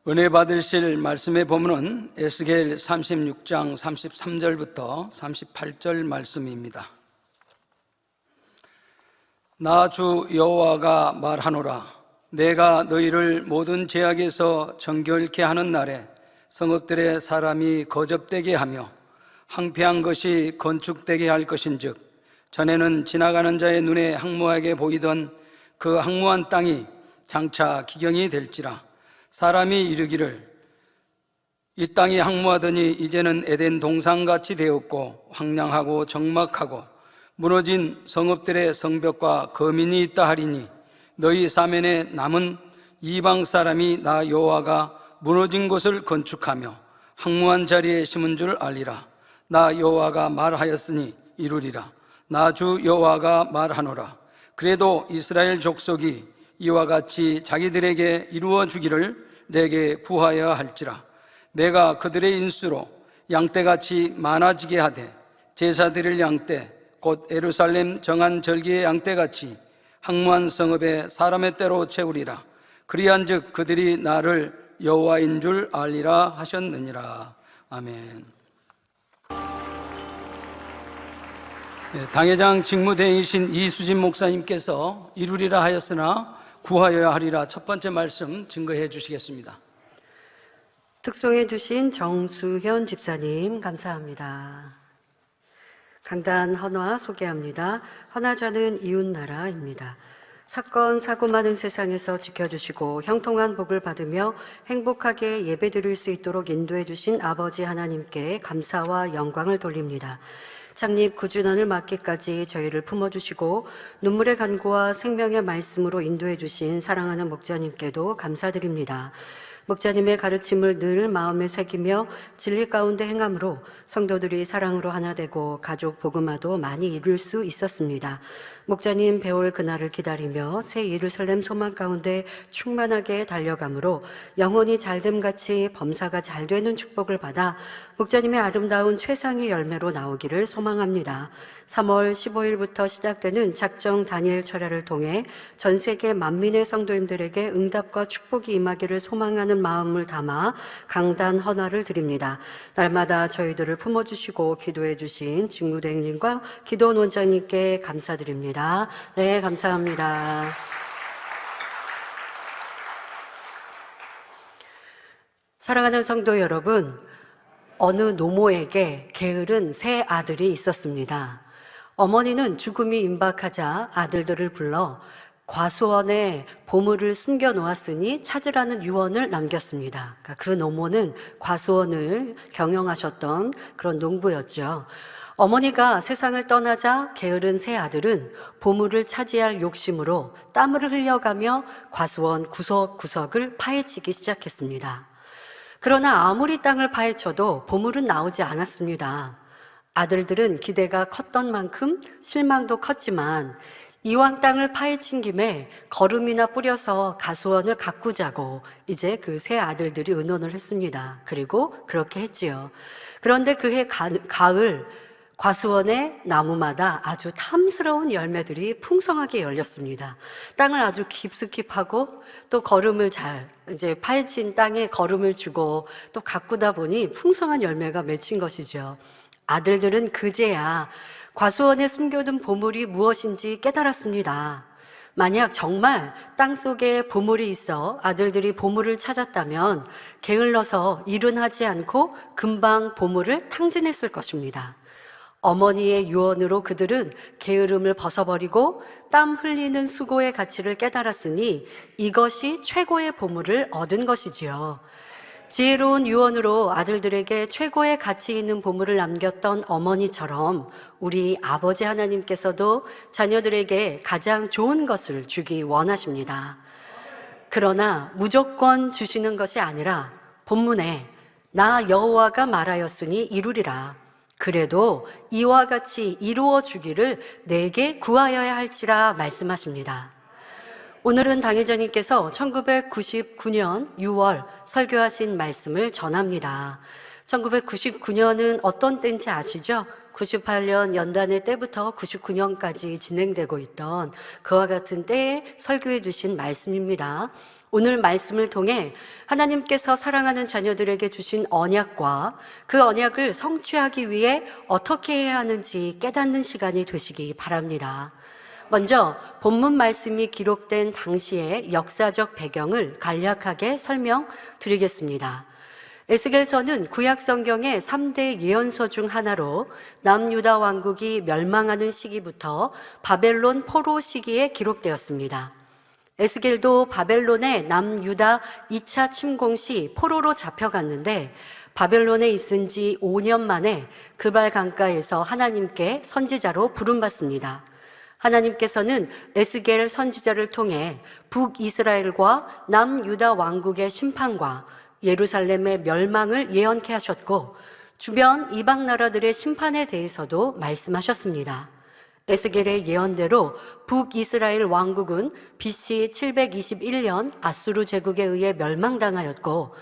은혜 받으실 말씀의 본문은 에스겔 36장 33절부터 38절 말씀입니다. 나 주 여호와가 말하노라. 내가 너희를 모든 죄악에서 정결케 하는 날에 성읍들의 사람이 거접되게 하며 황폐한 것이 건축되게 할 것인즉, 전에는 지나가는 자의 눈에 황무하게 보이던 그 황무한 땅이 장차 기경이 될지라. 사람이 이르기를 이 땅이 황무하더니 이제는 에덴 동산같이 되었고 황량하고 적막하고 무너진 성읍들의 성벽과 거민이 있다 하리니, 너희 사면에 남은 이방 사람이 나 여호와가 무너진 곳을 건축하며 황무한 자리에 심은 줄 알리라. 나 여호와가 말하였으니 이루리라. 나 주 여호와가 말하노라. 그래도 이스라엘 족속이 이와 같이 자기들에게 이루어 주기를 내게 구하여야 할지라. 내가 그들의 인수로 양떼같이 많아지게 하되 제사 드릴 양떼 곧 예루살렘 정한 절기의 양떼같이 황무한 성읍에 사람의 때로 채우리라. 그리한즉 그들이 나를 여호와인 줄 알리라 하셨느니라. 아멘. 당회장 직무대행이신 이수진 목사님께서 이루리라 하였으나 구하여야 하리라 첫 번째 말씀 증거해 주시겠습니다. 특송해 주신 정수현 집사님 감사합니다. 강단 헌화 소개합니다. 헌화자는 이웃나라입니다. 사건, 사고 많은 세상에서 지켜주시고 형통한 복을 받으며 행복하게 예배드릴 수 있도록 인도해 주신 아버지 하나님께 감사와 영광을 돌립니다. 창립 9주년을 맞기까지 저희를 품어주시고 눈물의 간구와 생명의 말씀으로 인도해 주신 사랑하는 목자님께도 감사드립니다. 목자님의 가르침을 늘 마음에 새기며 진리 가운데 행함으로 성도들이 사랑으로 하나 되고 가족 복음화도 많이 이룰 수 있었습니다. 목자님 배울 그날을 기다리며 새 예루살렘 소망 가운데 충만하게 달려감으로 영혼이 잘됨같이 범사가 잘 되는 축복을 받아 목자님의 아름다운 최상의 열매로 나오기를 소망합니다. 3월 15일부터 시작되는 작정 다니엘 철야를 통해 전 세계 만민의 성도님들에게 응답과 축복이 임하기를 소망하는 마음을 담아 강단 헌화를 드립니다. 날마다 저희들을 품어주시고 기도해 주신 직무대행님과 기도원 원장님께 감사드립니다. 네, 감사합니다. 사랑하는 성도 여러분, 어느 노모에게 게으른 세 아들이 있었습니다. 어머니는 죽음이 임박하자 아들들을 불러 과수원에 보물을 숨겨 놓았으니 찾으라는 유언을 남겼습니다. 그러니까 그 노모는 과수원을 경영하셨던 그런 농부였죠. 어머니가 세상을 떠나자 게으른 세 아들은 보물을 차지할 욕심으로 땀을 흘려가며 과수원 구석구석을 파헤치기 시작했습니다. 그러나 아무리 땅을 파헤쳐도 보물은 나오지 않았습니다. 아들들은 기대가 컸던 만큼 실망도 컸지만 이왕 땅을 파헤친 김에 거름이나 뿌려서 가수원을 가꾸자고 이제 그 세 아들들이 의논을 했습니다. 그리고 그렇게 했지요. 그런데 그해 가을 과수원의 나무마다 아주 탐스러운 열매들이 풍성하게 열렸습니다. 땅을 아주 깊숙이 파고 또 거름을 이제 파헤친 땅에 거름을 주고 또 가꾸다 보니 풍성한 열매가 맺힌 것이죠. 아들들은 그제야 과수원에 숨겨둔 보물이 무엇인지 깨달았습니다. 만약 정말 땅속에 보물이 있어 아들들이 보물을 찾았다면 게을러서 일은 하지 않고 금방 보물을 탕진했을 것입니다. 어머니의 유언으로 그들은 게으름을 벗어버리고 땀 흘리는 수고의 가치를 깨달았으니 이것이 최고의 보물을 얻은 것이지요. 지혜로운 유언으로 아들들에게 최고의 가치 있는 보물을 남겼던 어머니처럼 우리 아버지 하나님께서도 자녀들에게 가장 좋은 것을 주기 원하십니다. 그러나 무조건 주시는 것이 아니라 본문에 나 여호와가 말하였으니 이루리라. 그래도 이와 같이 이루어 주기를 내게 구하여야 할지라 말씀하십니다. 오늘은 당회장님께서 1999년 6월 설교하신 말씀을 전합니다. 1999년은 어떤 때인지 아시죠? 98년 연단의 때부터 99년까지 진행되고 있던 그와 같은 때에 설교해 주신 말씀입니다. 오늘 말씀을 통해 하나님께서 사랑하는 자녀들에게 주신 언약과 그 언약을 성취하기 위해 어떻게 해야 하는지 깨닫는 시간이 되시기 바랍니다. 먼저 본문 말씀이 기록된 당시의 역사적 배경을 간략하게 설명드리겠습니다. 에스겔서는 구약 성경의 3대 예언서 중 하나로 남유다 왕국이 멸망하는 시기부터 바벨론 포로 시기에 기록되었습니다. 에스겔도 바벨론의 남유다 2차 침공 시 포로로 잡혀갔는데 바벨론에 있은 지 5년 만에 그발 강가에서 하나님께 선지자로 부름받습니다. 하나님께서는 에스겔 선지자를 통해 북이스라엘과 남유다 왕국의 심판과 예루살렘의 멸망을 예언케 하셨고 주변 이방 나라들의 심판에 대해서도 말씀하셨습니다. 에스겔의 예언대로 북이스라엘 왕국은 BC 721년 아수르 제국에 의해 멸망당하였고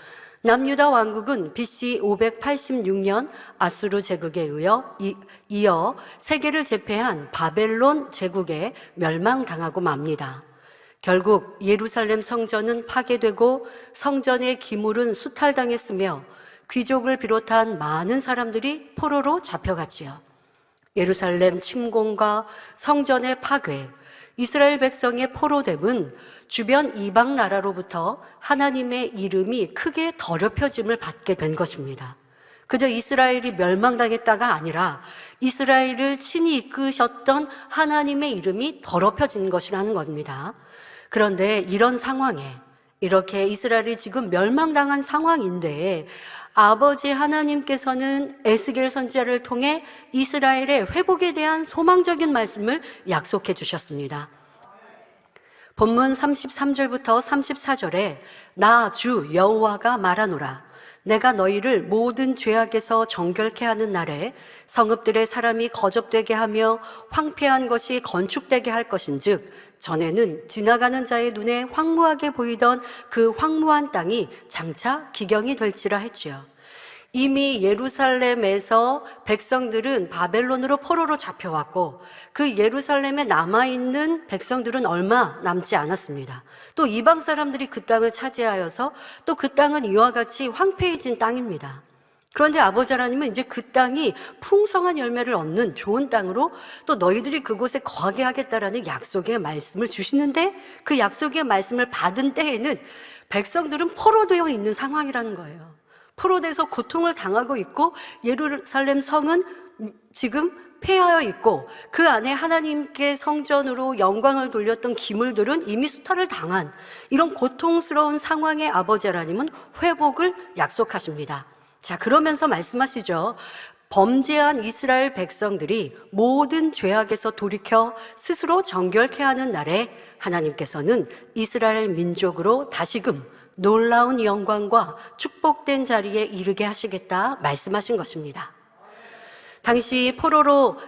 남유다 왕국은 BC 586년 아수르 제국에 이어 세계를 제패한 바벨론 제국에 멸망당하고 맙니다. 결국 예루살렘 성전은 파괴되고 성전의 기물은 수탈당했으며 귀족을 비롯한 많은 사람들이 포로로 잡혀갔지요. 예루살렘 침공과 성전의 파괴, 이스라엘 백성의 포로됨은 주변 이방 나라로부터 하나님의 이름이 크게 더럽혀짐을 받게 된 것입니다. 그저 이스라엘이 멸망당했다가 아니라 이스라엘을 친히 이끄셨던 하나님의 이름이 더럽혀진 것이라는 겁니다. 그런데 이런 상황에 이렇게 이스라엘이 지금 멸망당한 상황인데 아버지 하나님께서는 에스겔 선지자를 통해 이스라엘의 회복에 대한 소망적인 말씀을 약속해 주셨습니다. 본문 33절부터 34절에 나 주 여호와가 말하노라 내가 너희를 모든 죄악에서 정결케 하는 날에 성읍들의 사람이 거접되게 하며 황폐한 것이 건축되게 할 것인즉 전에는 지나가는 자의 눈에 황무하게 보이던 그 황무한 땅이 장차 기경이 될지라 했지요. 이미 예루살렘에서 백성들은 바벨론으로 포로로 잡혀왔고 그 예루살렘에 남아있는 백성들은 얼마 남지 않았습니다. 또 이방 사람들이 그 땅을 차지하여서 또 그 땅은 이와 같이 황폐해진 땅입니다. 그런데 아버지 하나님은 이제 그 땅이 풍성한 열매를 얻는 좋은 땅으로 또 너희들이 그곳에 거하게 하겠다라는 약속의 말씀을 주시는데 그 약속의 말씀을 받은 때에는 백성들은 포로되어 있는 상황이라는 거예요. 포로돼서 고통을 당하고 있고 예루살렘 성은 지금 폐하여 있고 그 안에 하나님께 성전으로 영광을 돌렸던 기물들은 이미 수탈을 당한 이런 고통스러운 상황의 아버지 하나님은 회복을 약속하십니다. 자, 그러면서 말씀하시죠. 범죄한 이스라엘 백성들이 모든 죄악에서 돌이켜 스스로 정결케 하는 날에 하나님께서는 이스라엘 민족으로 다시금 놀라운 영광과 축복된 자리에 이르게 하시겠다 말씀하신 것입니다.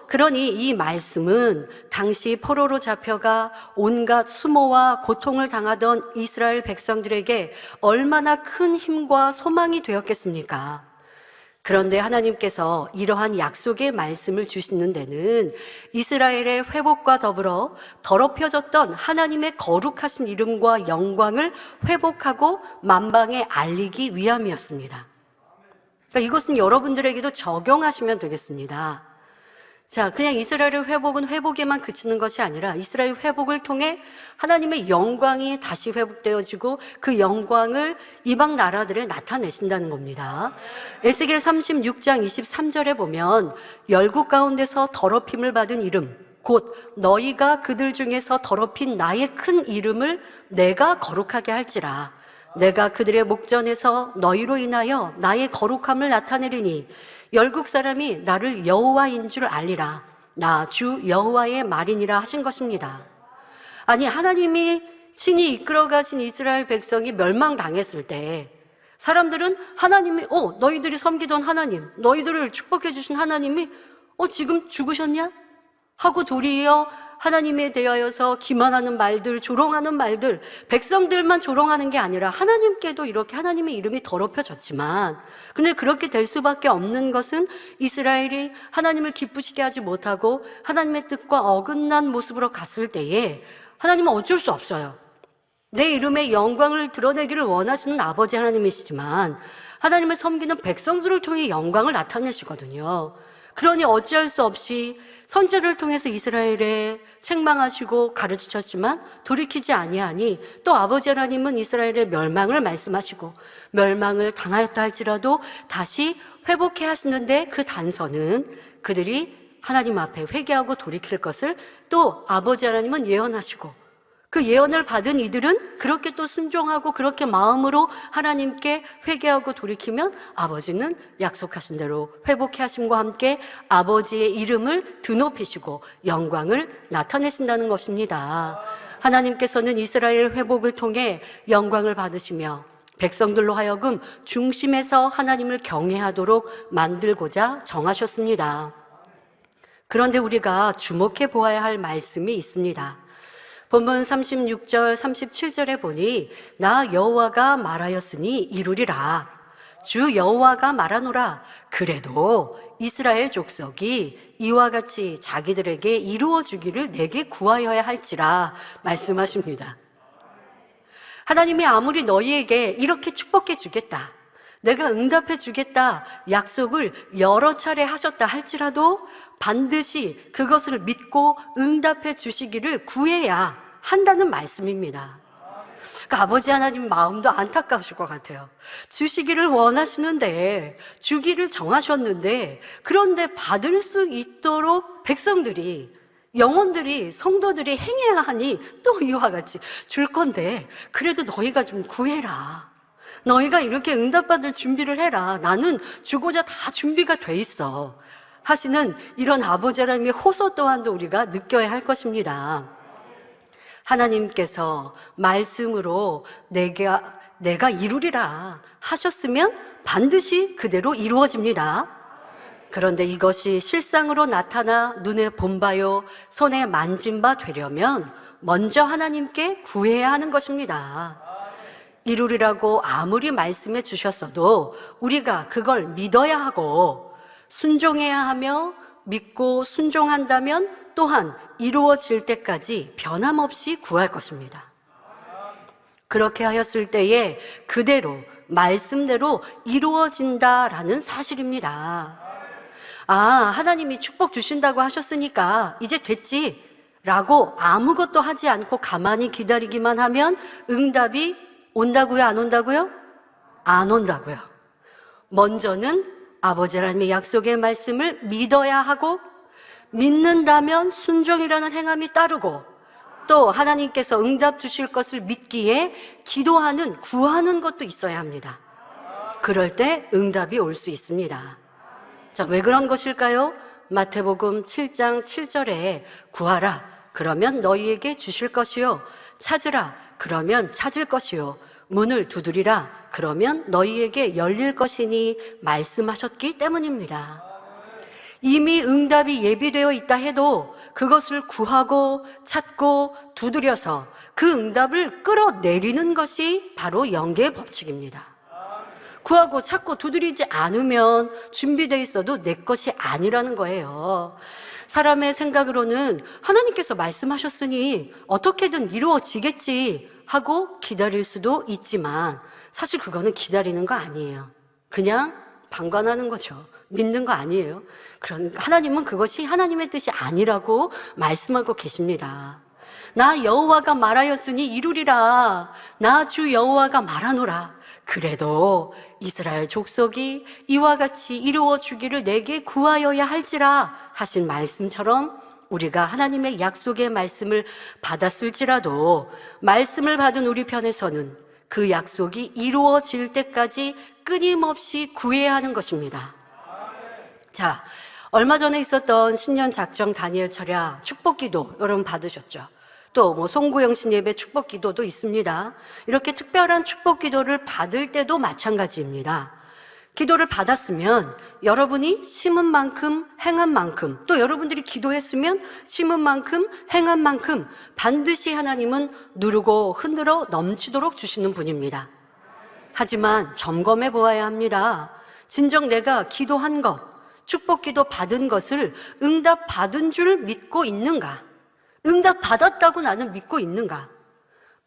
그러니 이 말씀은 당시 포로로 잡혀가 온갖 수모와 고통을 당하던 이스라엘 백성들에게 얼마나 큰 힘과 소망이 되었겠습니까? 그런데 하나님께서 이러한 약속의 말씀을 주시는 데는 이스라엘의 회복과 더불어 더럽혀졌던 하나님의 거룩하신 이름과 영광을 회복하고 만방에 알리기 위함이었습니다. 그러니까 이것은 여러분들에게도 적용하시면 되겠습니다. 자, 그냥 이스라엘의 회복은 회복에만 그치는 것이 아니라 이스라엘 회복을 통해 하나님의 영광이 다시 회복되어지고 그 영광을 이방 나라들에 나타내신다는 겁니다. 에스겔 36장 23절에 보면 열국 가운데서 더럽힘을 받은 이름 곧 너희가 그들 중에서 더럽힌 나의 큰 이름을 내가 거룩하게 할지라 내가 그들의 목전에서 너희로 인하여 나의 거룩함을 나타내리니 열국 사람이 나를 여호와인 줄 알리라 나 주 여호와의 말이니라 하신 것입니다. 아니 하나님이 친히 이끌어 가신 이스라엘 백성이 멸망당했을 때 사람들은 하나님이 너희들이 섬기던 하나님 너희들을 축복해 주신 하나님이 지금 죽으셨냐? 하고 도리어 하나님에 대하여서 기만하는 말들, 조롱하는 말들, 백성들만 조롱하는 게 아니라 하나님께도 이렇게 하나님의 이름이 더럽혀졌지만 근데 그렇게 될 수밖에 없는 것은 이스라엘이 하나님을 기쁘시게 하지 못하고 하나님의 뜻과 어긋난 모습으로 갔을 때에 하나님은 어쩔 수 없어요. 내 이름의 영광을 드러내기를 원하시는 아버지 하나님이시지만 하나님을 섬기는 백성들을 통해 영광을 나타내시거든요. 그러니 어찌할 수 없이 선지자를 통해서 이스라엘에 책망하시고 가르치셨지만 돌이키지 아니하니, 또 아버지 하나님은 이스라엘의 멸망을 말씀하시고 멸망을 당하였다 할지라도 다시 회복해 하시는데, 그 단서는 그들이 하나님 앞에 회개하고 돌이킬 것을 또 아버지 하나님은 예언하시고, 그 예언을 받은 이들은 그렇게 또 순종하고 그렇게 마음으로 하나님께 회개하고 돌이키면 아버지는 약속하신 대로 회복해 하심과 함께 아버지의 이름을 드높이시고 영광을 나타내신다는 것입니다. 하나님께서는 이스라엘 회복을 통해 영광을 받으시며 백성들로 하여금 중심에서 하나님을 경외하도록 만들고자 정하셨습니다. 그런데 우리가 주목해 보아야 할 말씀이 있습니다. 본문 36절, 37절에 보니 나 여호와가 말하였으니 이루리라. 주 여호와가 말하노라. 그래도 이스라엘 족속이 이와 같이 자기들에게 이루어 주기를 내게 구하여야 할지라 말씀하십니다. 하나님이 아무리 너희에게 이렇게 축복해 주겠다, 내가 응답해 주겠다 약속을 여러 차례 하셨다 할지라도 반드시 그것을 믿고 응답해 주시기를 구해야 한다는 말씀입니다. 그러니까 아버지 하나님 마음도 안타까우실 것 같아요. 주시기를 원하시는데, 주기를 정하셨는데, 그런데 받을 수 있도록 백성들이, 영혼들이, 성도들이 행해야 하니 또 이와 같이 줄 건데 그래도 너희가 좀 구해라, 너희가 이렇게 응답받을 준비를 해라, 나는 주고자 다 준비가 돼 있어 하시는 이런 아버지 하나님의 호소 또한도 우리가 느껴야 할 것입니다. 하나님께서 말씀으로 내가 이루리라 하셨으면 반드시 그대로 이루어집니다. 그런데 이것이 실상으로 나타나 눈에 본 바요 손에 만진 바 되려면 먼저 하나님께 구해야 하는 것입니다. 이루리라고 아무리 말씀해 주셨어도 우리가 그걸 믿어야 하고 순종해야 하며, 믿고 순종한다면 또한 이루어질 때까지 변함없이 구할 것입니다. 그렇게 하였을 때에 그대로 말씀대로 이루어진다라는 사실입니다. 아, 하나님이 축복 주신다고 하셨으니까 이제 됐지 라고 아무것도 하지 않고 가만히 기다리기만 하면 응답이 온다고요? 안 온다고요? 안 온다고요. 먼저는 아버지 하나님의 약속의 말씀을 믿어야 하고, 믿는다면 순종이라는 행함이 따르고, 또 하나님께서 응답 주실 것을 믿기에 기도하는, 구하는 것도 있어야 합니다. 그럴 때 응답이 올 수 있습니다. 자, 왜 그런 것일까요? 마태복음 7장 7절에 구하라, 그러면 너희에게 주실 것이요, 찾으라, 그러면 찾을 것이요, 문을 두드리라, 그러면 너희에게 열릴 것이니 말씀하셨기 때문입니다. 이미 응답이 예비되어 있다 해도 그것을 구하고 찾고 두드려서 그 응답을 끌어내리는 것이 바로 영계의 법칙입니다. 구하고 찾고 두드리지 않으면 준비되어 있어도 내 것이 아니라는 거예요. 사람의 생각으로는 하나님께서 말씀하셨으니 어떻게든 이루어지겠지 하고 기다릴 수도 있지만 사실 그거는 기다리는 거 아니에요. 그냥 방관하는 거죠. 믿는 거 아니에요. 그러니까 하나님은 그것이 하나님의 뜻이 아니라고 말씀하고 계십니다. 나 여호와가 말하였으니 이루리라. 나 주 여호와가 말하노라. 그래도 이스라엘 족속이 이와 같이 이루어 주기를 내게 구하여야 할지라 하신 말씀처럼 우리가 하나님의 약속의 말씀을 받았을지라도 말씀을 받은 우리 편에서는 그 약속이 이루어질 때까지 끊임없이 구해야 하는 것입니다. 자, 얼마 전에 있었던 신년 작정 다니엘 철야 축복기도 여러분 받으셨죠? 또 송구영 신예배 축복기도도 있습니다. 이렇게 특별한 축복기도를 받을 때도 마찬가지입니다. 기도를 받았으면 여러분이 심은 만큼 행한 만큼, 또 여러분들이 기도했으면 심은 만큼 행한 만큼 반드시 하나님은 누르고 흔들어 넘치도록 주시는 분입니다. 하지만 점검해 보아야 합니다. 진정 내가 기도한 것, 축복기도 받은 것을 응답 받은 줄 믿고 있는가? 응답 받았다고 나는 믿고 있는가?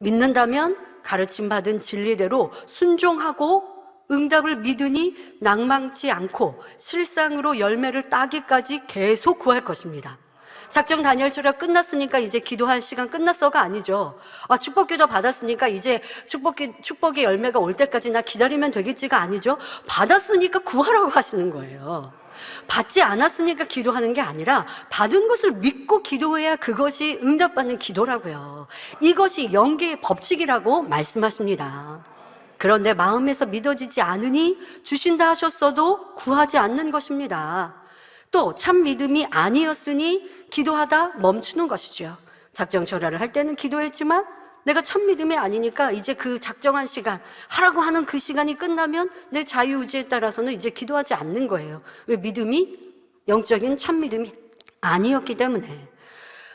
믿는다면 가르침 받은 진리대로 순종하고 응답을 믿으니 낭망치 않고 실상으로 열매를 따기까지 계속 구할 것입니다. 작정 다니엘 철학 끝났으니까 이제 기도할 시간 끝났어가 아니죠. 축복기도 받았으니까 이제 축복의 열매가 올 때까지 나 기다리면 되겠지가 아니죠. 받았으니까 구하라고 하시는 거예요. 받지 않았으니까 기도하는 게 아니라 받은 것을 믿고 기도해야 그것이 응답받는 기도라고요. 이것이 영계의 법칙이라고 말씀하십니다. 그런데 마음에서 믿어지지 않으니 주신다 하셨어도 구하지 않는 것입니다. 또 참 믿음이 아니었으니 기도하다 멈추는 것이죠. 작정철야를 할 때는 기도했지만 내가 참 믿음이 아니니까 이제 그 작정한 시간, 하라고 하는 그 시간이 끝나면 내 자유의지에 따라서는 이제 기도하지 않는 거예요. 왜? 믿음이 영적인 참 믿음이 아니었기 때문에.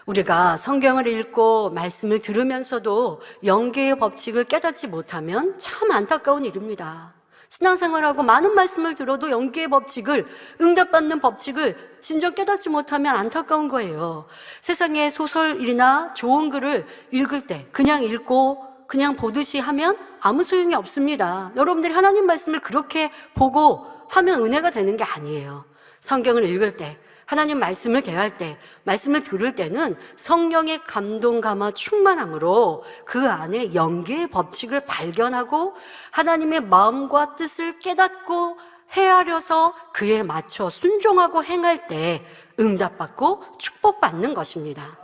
우리가 성경을 읽고 말씀을 들으면서도 영계의 법칙을 깨닫지 못하면 참 안타까운 일입니다. 신앙생활하고 많은 말씀을 들어도 영계의 법칙을, 응답받는 법칙을 진정 깨닫지 못하면 안타까운 거예요. 세상의 소설이나 좋은 글을 읽을 때 그냥 읽고 그냥 보듯이 하면 아무 소용이 없습니다. 여러분들이 하나님 말씀을 그렇게 보고 하면 은혜가 되는 게 아니에요. 성경을 읽을 때, 하나님 말씀을 대할 때, 말씀을 들을 때는 성령의 감동 감화 충만함으로 그 안에 영계의 법칙을 발견하고 하나님의 마음과 뜻을 깨닫고 헤아려서 그에 맞춰 순종하고 행할 때 응답받고 축복받는 것입니다.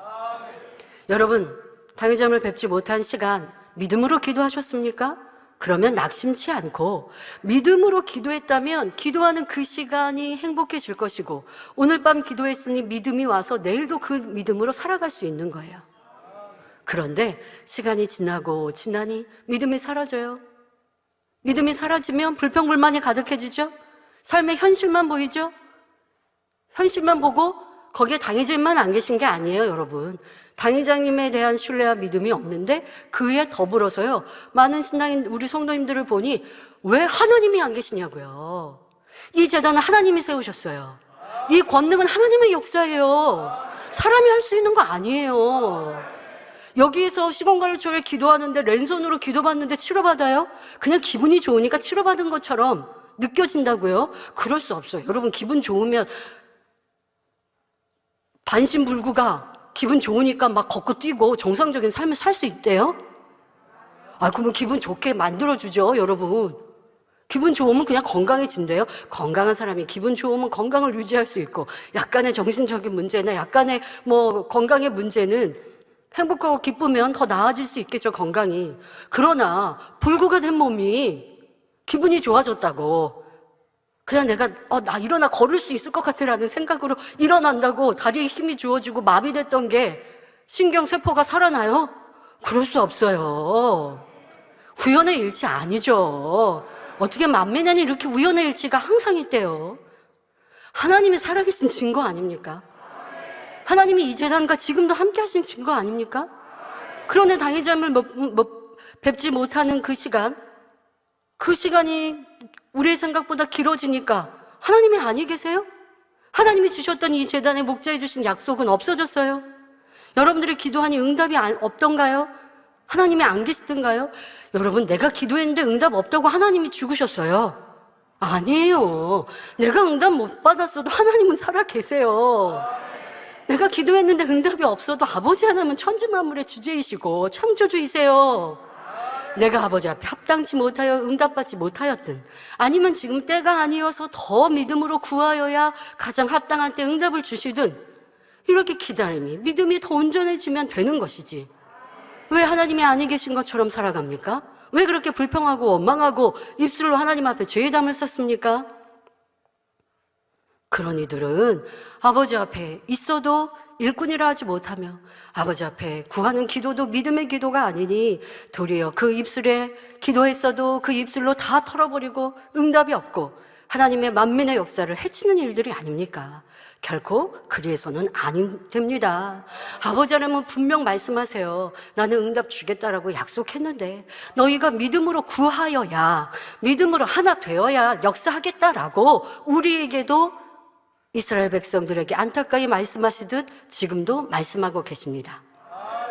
여러분, 당회점을 뵙지 못한 시간 믿음으로 기도하셨습니까? 그러면 낙심치 않고 믿음으로 기도했다면 기도하는 그 시간이 행복해질 것이고, 오늘 밤 기도했으니 믿음이 와서 내일도 그 믿음으로 살아갈 수 있는 거예요. 그런데 시간이 지나고 지나니 믿음이 사라져요. 믿음이 사라지면 불평불만이 가득해지죠. 삶의 현실만 보이죠. 현실만 보고 거기에 당회자님만 안 계신 게 아니에요, 여러분. 당회장님에 대한 신뢰와 믿음이 없는데 그에 더불어서요, 많은 신앙인 우리 성도님들을 보니 왜 하나님이 안 계시냐고요. 이 재단은 하나님이 세우셨어요. 이 권능은 하나님의 역사예요. 사람이 할 수 있는 거 아니에요. 여기에서 시공간을초에 기도하는데 랜선으로 기도받는데 치료받아요? 그냥 기분이 좋으니까 치료받은 것처럼 느껴진다고요? 그럴 수 없어요. 여러분, 기분 좋으면 반신불구가 기분 좋으니까 막 걷고 뛰고 정상적인 삶을 살 수 있대요? 그러면 기분 좋게 만들어주죠, 여러분. 기분 좋으면 그냥 건강해진대요. 건강한 사람이 기분 좋으면 건강을 유지할 수 있고, 약간의 정신적인 문제나 약간의 건강의 문제는 행복하고 기쁘면 더 나아질 수 있겠죠, 건강이. 그러나 불구가 된 몸이 기분이 좋아졌다고 그냥 내가 나 일어나 걸을 수 있을 것 같아라는 생각으로 일어난다고 다리에 힘이 주어지고 마비됐던 게 신경세포가 살아나요? 그럴 수 없어요. 우연의 일치 아니죠. 어떻게 만면에는 이렇게 우연의 일치가 항상 있대요. 하나님이 살아계신 증거 아닙니까? 하나님이 이 재단과 지금도 함께 하신 증거 아닙니까? 그런데 당회장을 뵙지 못하는 그 시간이 우리의 생각보다 길어지니까 하나님이 아니 계세요? 하나님이 주셨던 이 재단의 목자해 주신 약속은 없어졌어요? 여러분들이 기도하니 응답이 없던가요? 하나님이 안 계시던가요? 여러분, 내가 기도했는데 응답 없다고 하나님이 죽으셨어요? 아니에요. 내가 응답 못 받았어도 하나님은 살아 계세요. 내가 기도했는데 응답이 없어도 아버지 하나님은 천지만물의 주제이시고 창조주이세요. 내가 아버지 앞에 합당치 못하여 응답받지 못하였든, 아니면 지금 때가 아니어서 더 믿음으로 구하여야 가장 합당한 때 응답을 주시든, 이렇게 기다림이, 믿음이 더 온전해지면 되는 것이지. 왜 하나님이 아니 계신 것처럼 살아갑니까? 왜 그렇게 불평하고 원망하고 입술로 하나님 앞에 죄의담을 쌓습니까? 그런 이들은 아버지 앞에 있어도 일꾼이라 하지 못하며 아버지 앞에 구하는 기도도 믿음의 기도가 아니니 도리어 그 입술에 기도했어도 그 입술로 다 털어버리고 응답이 없고 하나님의 만민의 역사를 해치는 일들이 아닙니까? 결코 그리해서는 안 됩니다. 아버지 하나님은 분명 말씀하세요. 나는 응답 주겠다라고 약속했는데 너희가 믿음으로 구하여야, 믿음으로 하나 되어야 역사하겠다라고 우리에게도 이스라엘 백성들에게 안타까이 말씀하시듯 지금도 말씀하고 계십니다.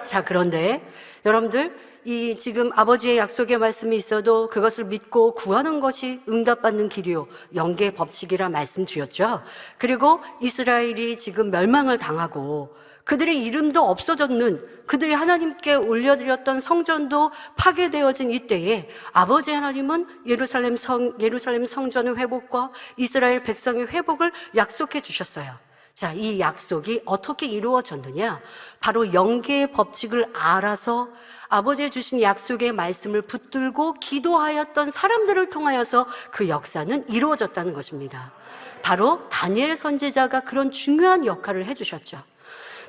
자, 그런데 여러분들, 이 지금 아버지의 약속의 말씀이 있어도 그것을 믿고 구하는 것이 응답받는 길이요 영계의 법칙이라 말씀드렸죠. 그리고 이스라엘이 지금 멸망을 당하고 그들의 이름도 없어졌는, 그들이 하나님께 올려드렸던 성전도 파괴되어진 이때에 아버지 하나님은 예루살렘 성전의 회복과 이스라엘 백성의 회복을 약속해 주셨어요. 자, 이 약속이 어떻게 이루어졌느냐? 바로 영계의 법칙을 알아서 아버지의 주신 약속의 말씀을 붙들고 기도하였던 사람들을 통하여서 그 역사는 이루어졌다는 것입니다. 바로 다니엘 선지자가 그런 중요한 역할을 해주셨죠.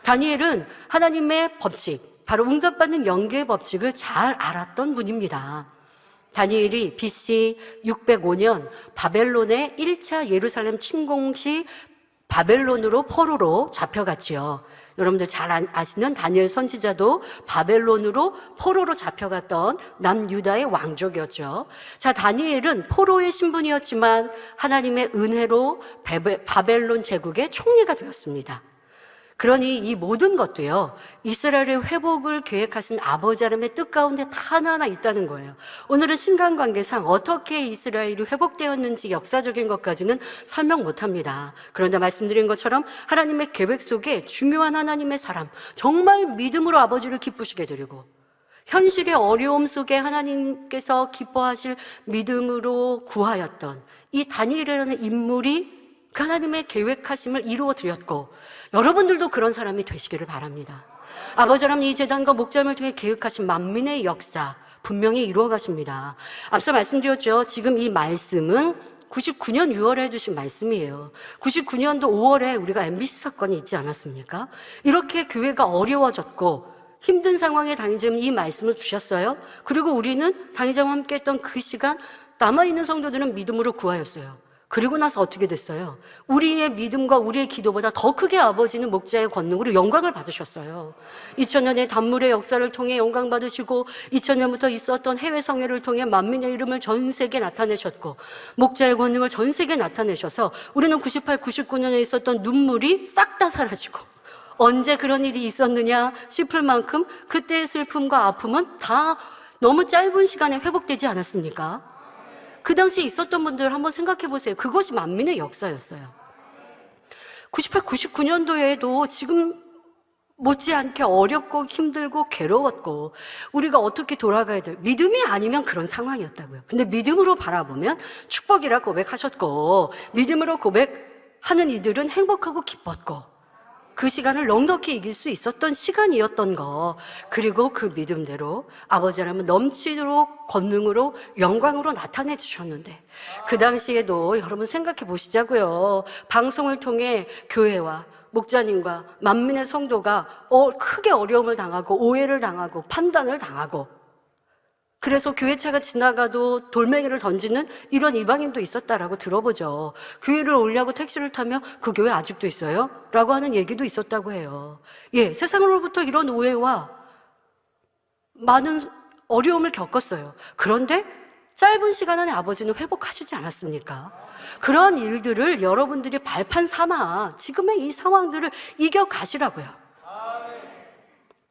다니엘은 하나님의 법칙, 바로 응답받는 영계의 법칙을 잘 알았던 분입니다. 다니엘이 BC 605년 바벨론의 1차 예루살렘 침공 시 바벨론으로 포로로 잡혀갔지요. 여러분들 잘 아시는 다니엘 선지자도 바벨론으로 포로로 잡혀갔던 남유다의 왕족이었죠. 자, 다니엘은 포로의 신분이었지만 하나님의 은혜로 바벨론 제국의 총리가 되었습니다. 그러니 이 모든 것도요, 이스라엘의 회복을 계획하신 아버지 하나님의 뜻 가운데 다 하나하나 있다는 거예요. 오늘은 신간관계상 어떻게 이스라엘이 회복되었는지 역사적인 것까지는 설명 못합니다. 그런데 말씀드린 것처럼 하나님의 계획 속에 중요한 하나님의 사람, 정말 믿음으로 아버지를 기쁘시게 드리고 현실의 어려움 속에 하나님께서 기뻐하실 믿음으로 구하였던 이 다니엘이라는 인물이 그 하나님의 계획하심을 이루어 드렸고, 여러분들도 그런 사람이 되시기를 바랍니다. 아버지 하나님 이 재단과 목자님을 통해 계획하신 만민의 역사 분명히 이루어 가십니다. 앞서 말씀드렸죠. 지금 이 말씀은 99년 6월에 해주신 말씀이에요. 99년도 5월에 우리가 MBC 사건이 있지 않았습니까? 이렇게 교회가 어려워졌고 힘든 상황에 당의자님 이 말씀을 주셨어요. 그리고 우리는 당의자와 함께 했던 그 시간 남아있는 성도들은 믿음으로 구하였어요. 그리고 나서 어떻게 됐어요? 우리의 믿음과 우리의 기도보다 더 크게 아버지는 목자의 권능으로 영광을 받으셨어요. 2000년의 단물의 역사를 통해 영광 받으시고 2000년부터 있었던 해외 성회를 통해 만민의 이름을 전 세계에 나타내셨고 목자의 권능을 전 세계에 나타내셔서 우리는 98, 99년에 있었던 눈물이 싹 다 사라지고 언제 그런 일이 있었느냐 싶을 만큼 그때의 슬픔과 아픔은 다 너무 짧은 시간에 회복되지 않았습니까? 그 당시에 있었던 분들 한번 생각해 보세요. 그것이 만민의 역사였어요. 98, 99년도에도 지금 못지않게 어렵고 힘들고 괴로웠고 우리가 어떻게 돌아가야 돼요? 믿음이 아니면 그런 상황이었다고요. 근데 믿음으로 바라보면 축복이라 고백하셨고 믿음으로 고백하는 이들은 행복하고 기뻤고 그 시간을 넉넉히 이길 수 있었던 시간이었던 거, 그리고 그 믿음대로 아버지 하나님은 넘치도록 권능으로 영광으로 나타내 주셨는데 그 당시에도 여러분 생각해 보시자고요. 방송을 통해 교회와 목자님과 만민의 성도가 크게 어려움을 당하고 오해를 당하고 판단을 당하고 그래서 교회차가 지나가도 돌멩이를 던지는 이런 이방인도 있었다라고 들어보죠. 교회를 오려고 택시를 타면 그 교회 아직도 있어요? 라고 하는 얘기도 있었다고 해요. 예, 세상으로부터 이런 오해와 많은 어려움을 겪었어요. 그런데 짧은 시간 안에 아버지는 회복하시지 않았습니까? 그런 일들을 여러분들이 발판 삼아 지금의 이 상황들을 이겨가시라고요.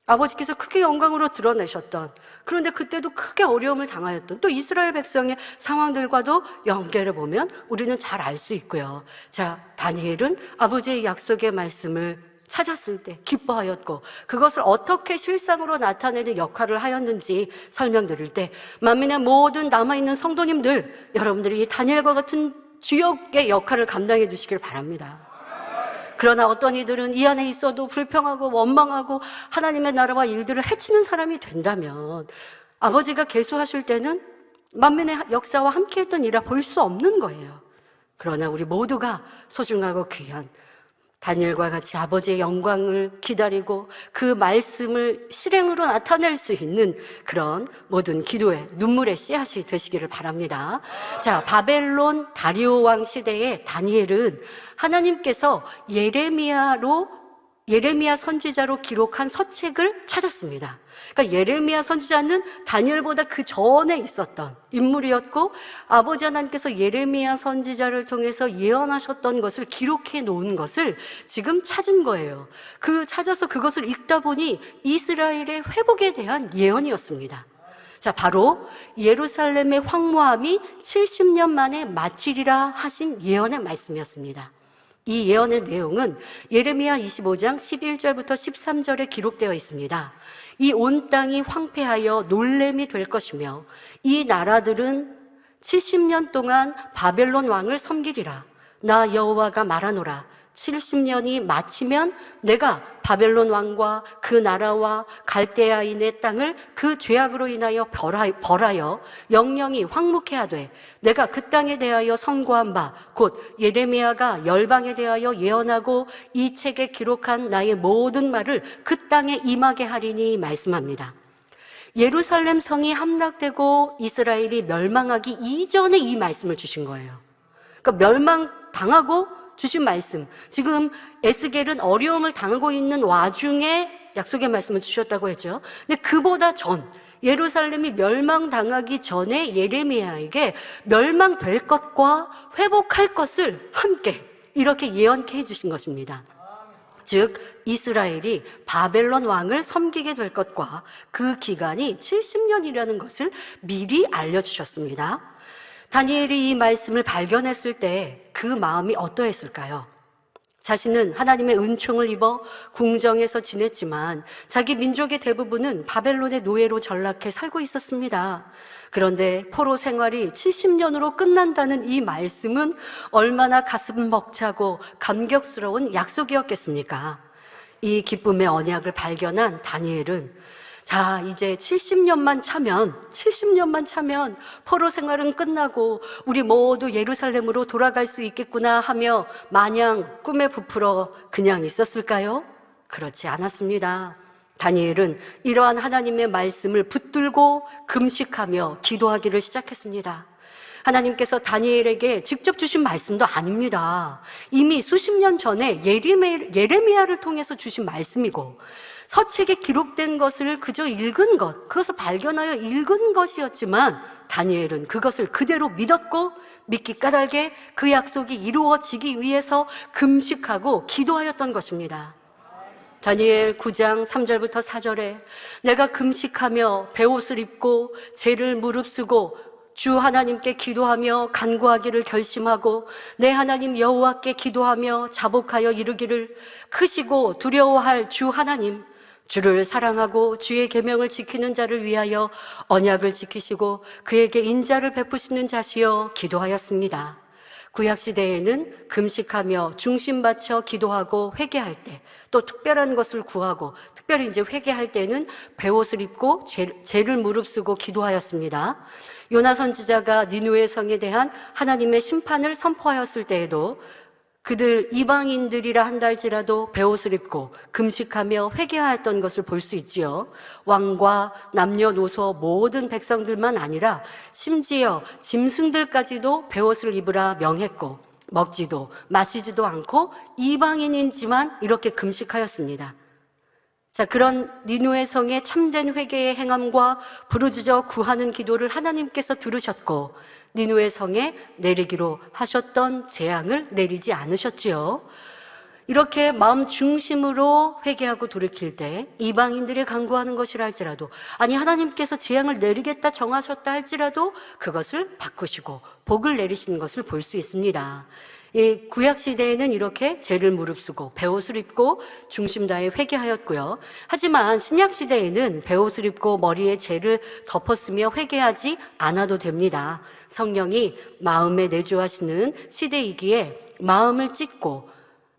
아버지께서 크게 영광으로 드러내셨던, 그런데 그때도 크게 어려움을 당하였던 또 이스라엘 백성의 상황들과도 연계를 보면 우리는 잘 알 수 있고요. 자, 다니엘은 아버지의 약속의 말씀을 찾았을 때 기뻐하였고 그것을 어떻게 실상으로 나타내는 역할을 하였는지 설명드릴 때 만민의 모든 남아있는 성도님들, 여러분들이 이 다니엘과 같은 주역의 역할을 감당해 주시길 바랍니다. 그러나 어떤 이들은 이 안에 있어도 불평하고 원망하고 하나님의 나라와 일들을 해치는 사람이 된다면 아버지가 계수하실 때는 만민의 역사와 함께했던 일이라 볼 수 없는 거예요. 그러나 우리 모두가 소중하고 귀한 다니엘과 같이 아버지의 영광을 기다리고 그 말씀을 실행으로 나타낼 수 있는 그런 모든 기도의 눈물의 씨앗이 되시기를 바랍니다. 자, 바벨론 다리오 왕 시대에 다니엘은 하나님께서 예레미야 선지자로 기록한 서책을 찾았습니다. 그러니까 예레미야 선지자는 다니엘보다 그 전에 있었던 인물이었고 아버지 하나님께서 예레미야 선지자를 통해서 예언하셨던 것을 기록해 놓은 것을 지금 찾은 거예요. 찾아서 그것을 읽다 보니 이스라엘의 회복에 대한 예언이었습니다. 자, 바로 예루살렘의 황무함이 70년 만에 마치리라 하신 예언의 말씀이었습니다. 이 예언의 내용은 예레미야 25장 11절부터 13절에 기록되어 있습니다. 이 온 땅이 황폐하여 놀램이 될 것이며 이 나라들은 70년 동안 바벨론 왕을 섬기리라. 나 여호와가 말하노라. 70년이 마치면 내가 바벨론 왕과 그 나라와 갈대아인의 땅을 그 죄악으로 인하여 벌하여 영영이 황무케 하되 내가 그 땅에 대하여 선고한 바 곧 예레미야가 열방에 대하여 예언하고 이 책에 기록한 나의 모든 말을 그 땅에 임하게 하리니 말씀합니다. 예루살렘 성이 함락되고 이스라엘이 멸망하기 이전에 이 말씀을 주신 거예요. 그러니까 멸망당하고 주신 말씀. 지금 에스겔은 어려움을 당하고 있는 와중에 약속의 말씀을 주셨다고 했죠. 근데 그보다 전, 예루살렘이 멸망당하기 전에 예레미야에게 멸망될 것과 회복할 것을 함께 이렇게 예언케 해주신 것입니다. 즉 이스라엘이 바벨론 왕을 섬기게 될 것과 그 기간이 70년이라는 것을 미리 알려주셨습니다. 다니엘이 이 말씀을 발견했을 때 그 마음이 어떠했을까요? 자신은 하나님의 은총을 입어 궁정에서 지냈지만 자기 민족의 대부분은 바벨론의 노예로 전락해 살고 있었습니다. 그런데 포로 생활이 70년으로 끝난다는 이 말씀은 얼마나 가슴 벅차고 감격스러운 약속이었겠습니까? 이 기쁨의 언약을 발견한 다니엘은 자, 이제 70년만 차면 포로 생활은 끝나고 우리 모두 예루살렘으로 돌아갈 수 있겠구나 하며 마냥 꿈에 부풀어 그냥 있었을까요? 그렇지 않았습니다. 다니엘은 이러한 하나님의 말씀을 붙들고 금식하며 기도하기를 시작했습니다. 하나님께서 다니엘에게 직접 주신 말씀도 아닙니다. 이미 수십 년 전에 예레미야를 통해서 주신 말씀이고 서책에 기록된 것을 그저 읽은 것, 그것을 발견하여 읽은 것이었지만 다니엘은 그것을 그대로 믿었고 믿기 까닭에 그 약속이 이루어지기 위해서 금식하고 기도하였던 것입니다. 다니엘 9장 3절부터 4절에 내가 금식하며 베옷을 입고 죄를 무릅쓰고 주 하나님께 기도하며 간구하기를 결심하고 내 하나님 여호와께 기도하며 자복하여 이르기를 크시고 두려워할 주 하나님 주를 사랑하고 주의 계명을 지키는 자를 위하여 언약을 지키시고 그에게 인자를 베푸시는 자시여 기도하였습니다. 구약시대에는 금식하며 중심 바쳐 기도하고 회개할 때 또 특별한 것을 구하고 특별히 이제 회개할 때는 베옷을 입고 죄를 무릅쓰고 기도하였습니다. 요나 선지자가 니느웨 성에 대한 하나님의 심판을 선포하였을 때에도 그들 이방인들이라 한다 할지라도 베옷을 입고 금식하며 회개하였던 것을 볼 수 있지요. 왕과 남녀노소 모든 백성들만 아니라 심지어 짐승들까지도 베옷을 입으라 명했고 먹지도 마시지도 않고 이방인이지만 이렇게 금식하였습니다. 자, 그런 니느웨 성의 참된 회개의 행함과 부르짖어 구하는 기도를 하나님께서 들으셨고 니느웨 성에 내리기로 하셨던 재앙을 내리지 않으셨지요. 이렇게 마음 중심으로 회개하고 돌이킬 때 이방인들이 간구하는 것이라 할지라도 아니 하나님께서 재앙을 내리겠다 정하셨다 할지라도 그것을 바꾸시고 복을 내리시는 것을 볼 수 있습니다. 이 구약시대에는 이렇게 죄를 무릅쓰고 베옷을 입고 중심 다해 회개하였고요. 하지만 신약시대에는 베옷을 입고 머리에 죄를 덮었으며 회개하지 않아도 됩니다. 성령이 마음에 내주하시는 시대이기에 마음을 찢고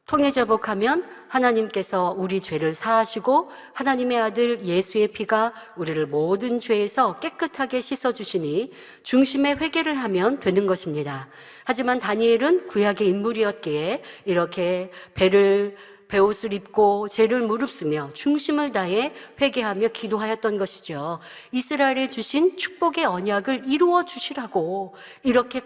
통회자복하면 하나님께서 우리 죄를 사하시고 하나님의 아들 예수의 피가 우리를 모든 죄에서 깨끗하게 씻어주시니 중심에 회개를 하면 되는 것입니다. 하지만 다니엘은 구약의 인물이었기에 이렇게 베옷을 입고 죄를 무릅쓰며 중심을 다해 회개하며 기도하였던 것이죠. 이스라엘에 주신 축복의 언약을 이루어 주시라고 이렇게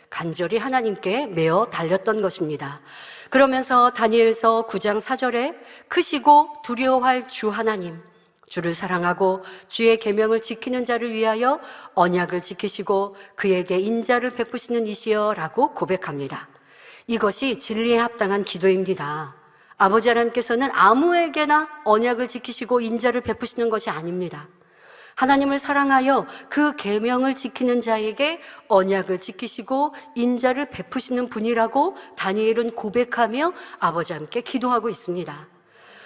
간절히 하나님께 매어 달렸던 것입니다. 그러면서 다니엘서 9장 4절에 크시고 두려워할 주 하나님, 주를 사랑하고 주의 계명을 지키는 자를 위하여 언약을 지키시고 그에게 인자를 베푸시는 이시여라고 고백합니다. 이것이 진리에 합당한 기도입니다. 아버지 하나님께서는 아무에게나 언약을 지키시고 인자를 베푸시는 것이 아닙니다. 하나님을 사랑하여 그 계명을 지키는 자에게 언약을 지키시고 인자를 베푸시는 분이라고 다니엘은 고백하며 아버지 함께 기도하고 있습니다.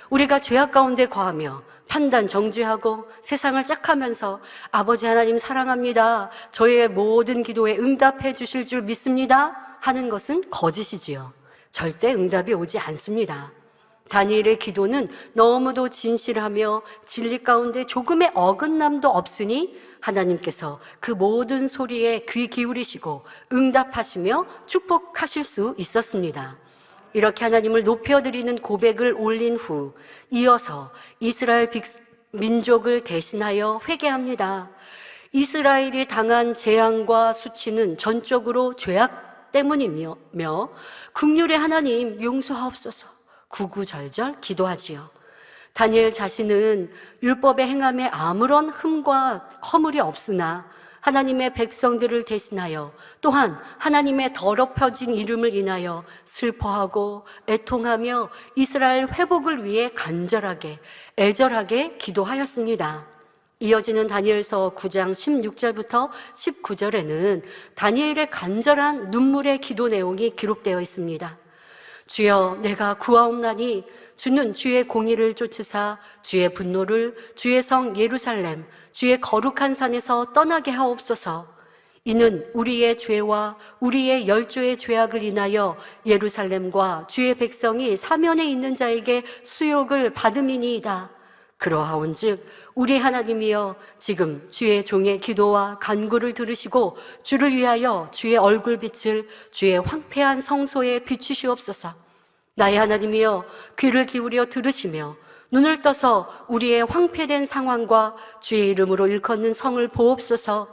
우리가 죄악 가운데 거하며 판단 정죄하고 세상을 짝하면서 아버지 하나님 사랑합니다, 저의 모든 기도에 응답해 주실 줄 믿습니다 하는 것은 거짓이지요. 절대 응답이 오지 않습니다. 다니엘의 기도는 너무도 진실하며 진리 가운데 조금의 어긋남도 없으니 하나님께서 그 모든 소리에 귀 기울이시고 응답하시며 축복하실 수 있었습니다. 이렇게 하나님을 높여드리는 고백을 올린 후 이어서 이스라엘 민족을 대신하여 회개합니다. 이스라엘이 당한 재앙과 수치는 전적으로 죄악 때문이며 긍휼의 하나님 용서하옵소서 구구절절 기도하지요. 다니엘 자신은 율법의 행함에 아무런 흠과 허물이 없으나 하나님의 백성들을 대신하여 또한 하나님의 더럽혀진 이름을 인하여 슬퍼하고 애통하며 이스라엘 회복을 위해 간절하게 애절하게 기도하였습니다. 이어지는 다니엘서 9장 16절부터 19절에는 다니엘의 간절한 눈물의 기도 내용이 기록되어 있습니다. 주여, 내가 구하옵나니 주는 주의 공의를 쫓으사 주의 분노를 주의 성 예루살렘 주의 거룩한 산에서 떠나게 하옵소서. 이는 우리의 죄와 우리의 열조의 죄악을 인하여 예루살렘과 주의 백성이 사면에 있는 자에게 수욕을 받음이니이다. 그러하온즉 우리 하나님이여, 지금 주의 종의 기도와 간구를 들으시고 주를 위하여 주의 얼굴빛을 주의 황폐한 성소에 비추시옵소서. 나의 하나님이여, 귀를 기울여 들으시며 눈을 떠서 우리의 황폐된 상황과 주의 이름으로 일컫는 성을 보옵소서.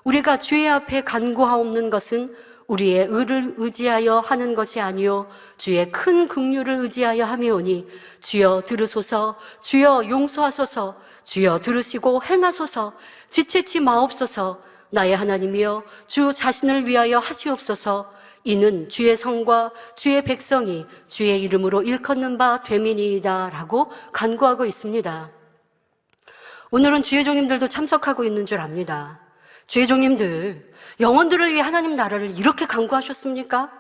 우리가 주의 앞에 간구하옵는 것은 우리의 의를 의지하여 하는 것이 아니요 주의 큰 긍휼을 의지하여 함이오니, 주여 들으소서. 주여 용서하소서. 주여 들으시고 행하소서. 지체치 마옵소서. 나의 하나님이여, 주 자신을 위하여 하시옵소서. 이는 주의 성과 주의 백성이 주의 이름으로 일컫는 바 됨이니이다 라고 간구하고 있습니다. 오늘은 주의 종님들도 참석하고 있는 줄 압니다. 주의 종님들, 영혼들을 위해 하나님 나라를 이렇게 간구하셨습니까?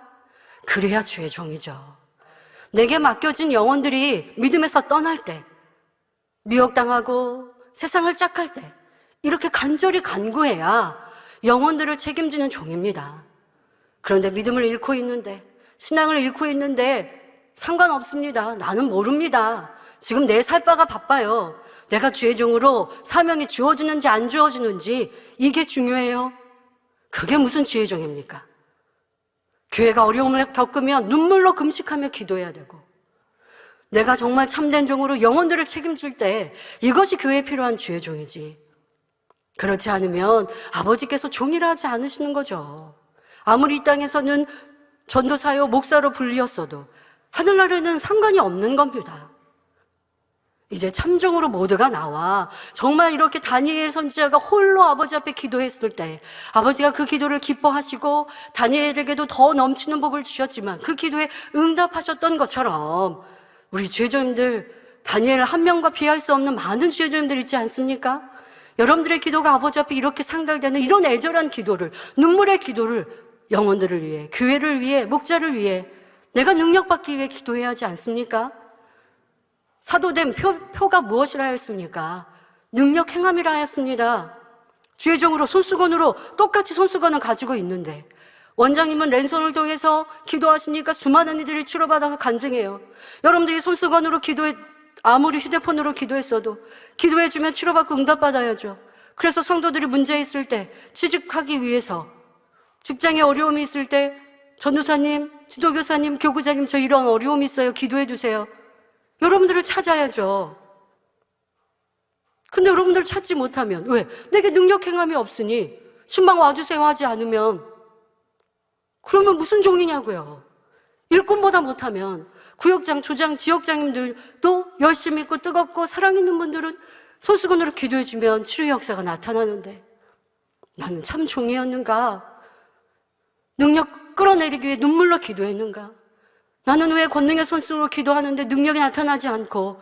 그래야 주의 종이죠. 내게 맡겨진 영혼들이 믿음에서 떠날 때, 미혹당하고 세상을 짝할 때 이렇게 간절히 간구해야 영혼들을 책임지는 종입니다. 그런데 믿음을 잃고 있는데, 신앙을 잃고 있는데 상관없습니다. 나는 모릅니다. 지금 내 살 바가 바빠요. 내가 주의 종으로 사명이 주어지는지 안 주어지는지 이게 중요해요. 그게 무슨 주의 종입니까? 교회가 어려움을 겪으면 눈물로 금식하며 기도해야 되고, 내가 정말 참된 종으로 영혼들을 책임질 때 이것이 교회에 필요한 주의 종이지. 그렇지 않으면 아버지께서 종이라 하지 않으시는 거죠. 아무리 이 땅에서는 전도사요 목사로 불리었어도 하늘나라에는 상관이 없는 겁니다. 이제 참종으로 모두가 나와 정말 이렇게 다니엘 선지자가 홀로 아버지 앞에 기도했을 때 아버지가 그 기도를 기뻐하시고 다니엘에게도 더 넘치는 복을 주셨지만 그 기도에 응답하셨던 것처럼 우리 죄종님들, 다니엘 한 명과 비할 수 없는 많은 죄종님들 있지 않습니까? 여러분들의 기도가 아버지 앞에 이렇게 상달되는 이런 애절한 기도를, 눈물의 기도를 영혼들을 위해, 교회를 위해, 목자를 위해 내가 능력받기 위해 기도해야 하지 않습니까? 사도된 표가 무엇이라 하였습니까? 능력 행함이라 하였습니다. 주의 종으로 손수건으로 똑같이 손수건을 가지고 있는데 원장님은 랜선을 통해서 기도하시니까 수많은 이들이 치료받아서 간증해요. 여러분들이 손수건으로 아무리 휴대폰으로 기도했어도 기도해주면 치료받고 응답받아야죠. 그래서 성도들이 문제 있을 때, 취직하기 위해서, 직장에 어려움이 있을 때 전도사님, 지도교사님, 교구자님 저 이런 어려움이 있어요. 기도해 주세요. 여러분들을 찾아야죠. 근데 여러분들 찾지 못하면 왜? 내게 능력 행함이 없으니 신방 와주세요 하지 않으면 그러면 무슨 종이냐고요. 일꾼보다 못하면 구역장, 조장, 지역장님들도 열심히 있고 뜨겁고 사랑 있는 분들은 손수건으로 기도해주면 치료 역사가 나타나는데 나는 참 종이었는가? 능력 끌어내리기 위해 눈물로 기도했는가? 나는 왜 권능의 손수건으로 기도하는데 능력이 나타나지 않고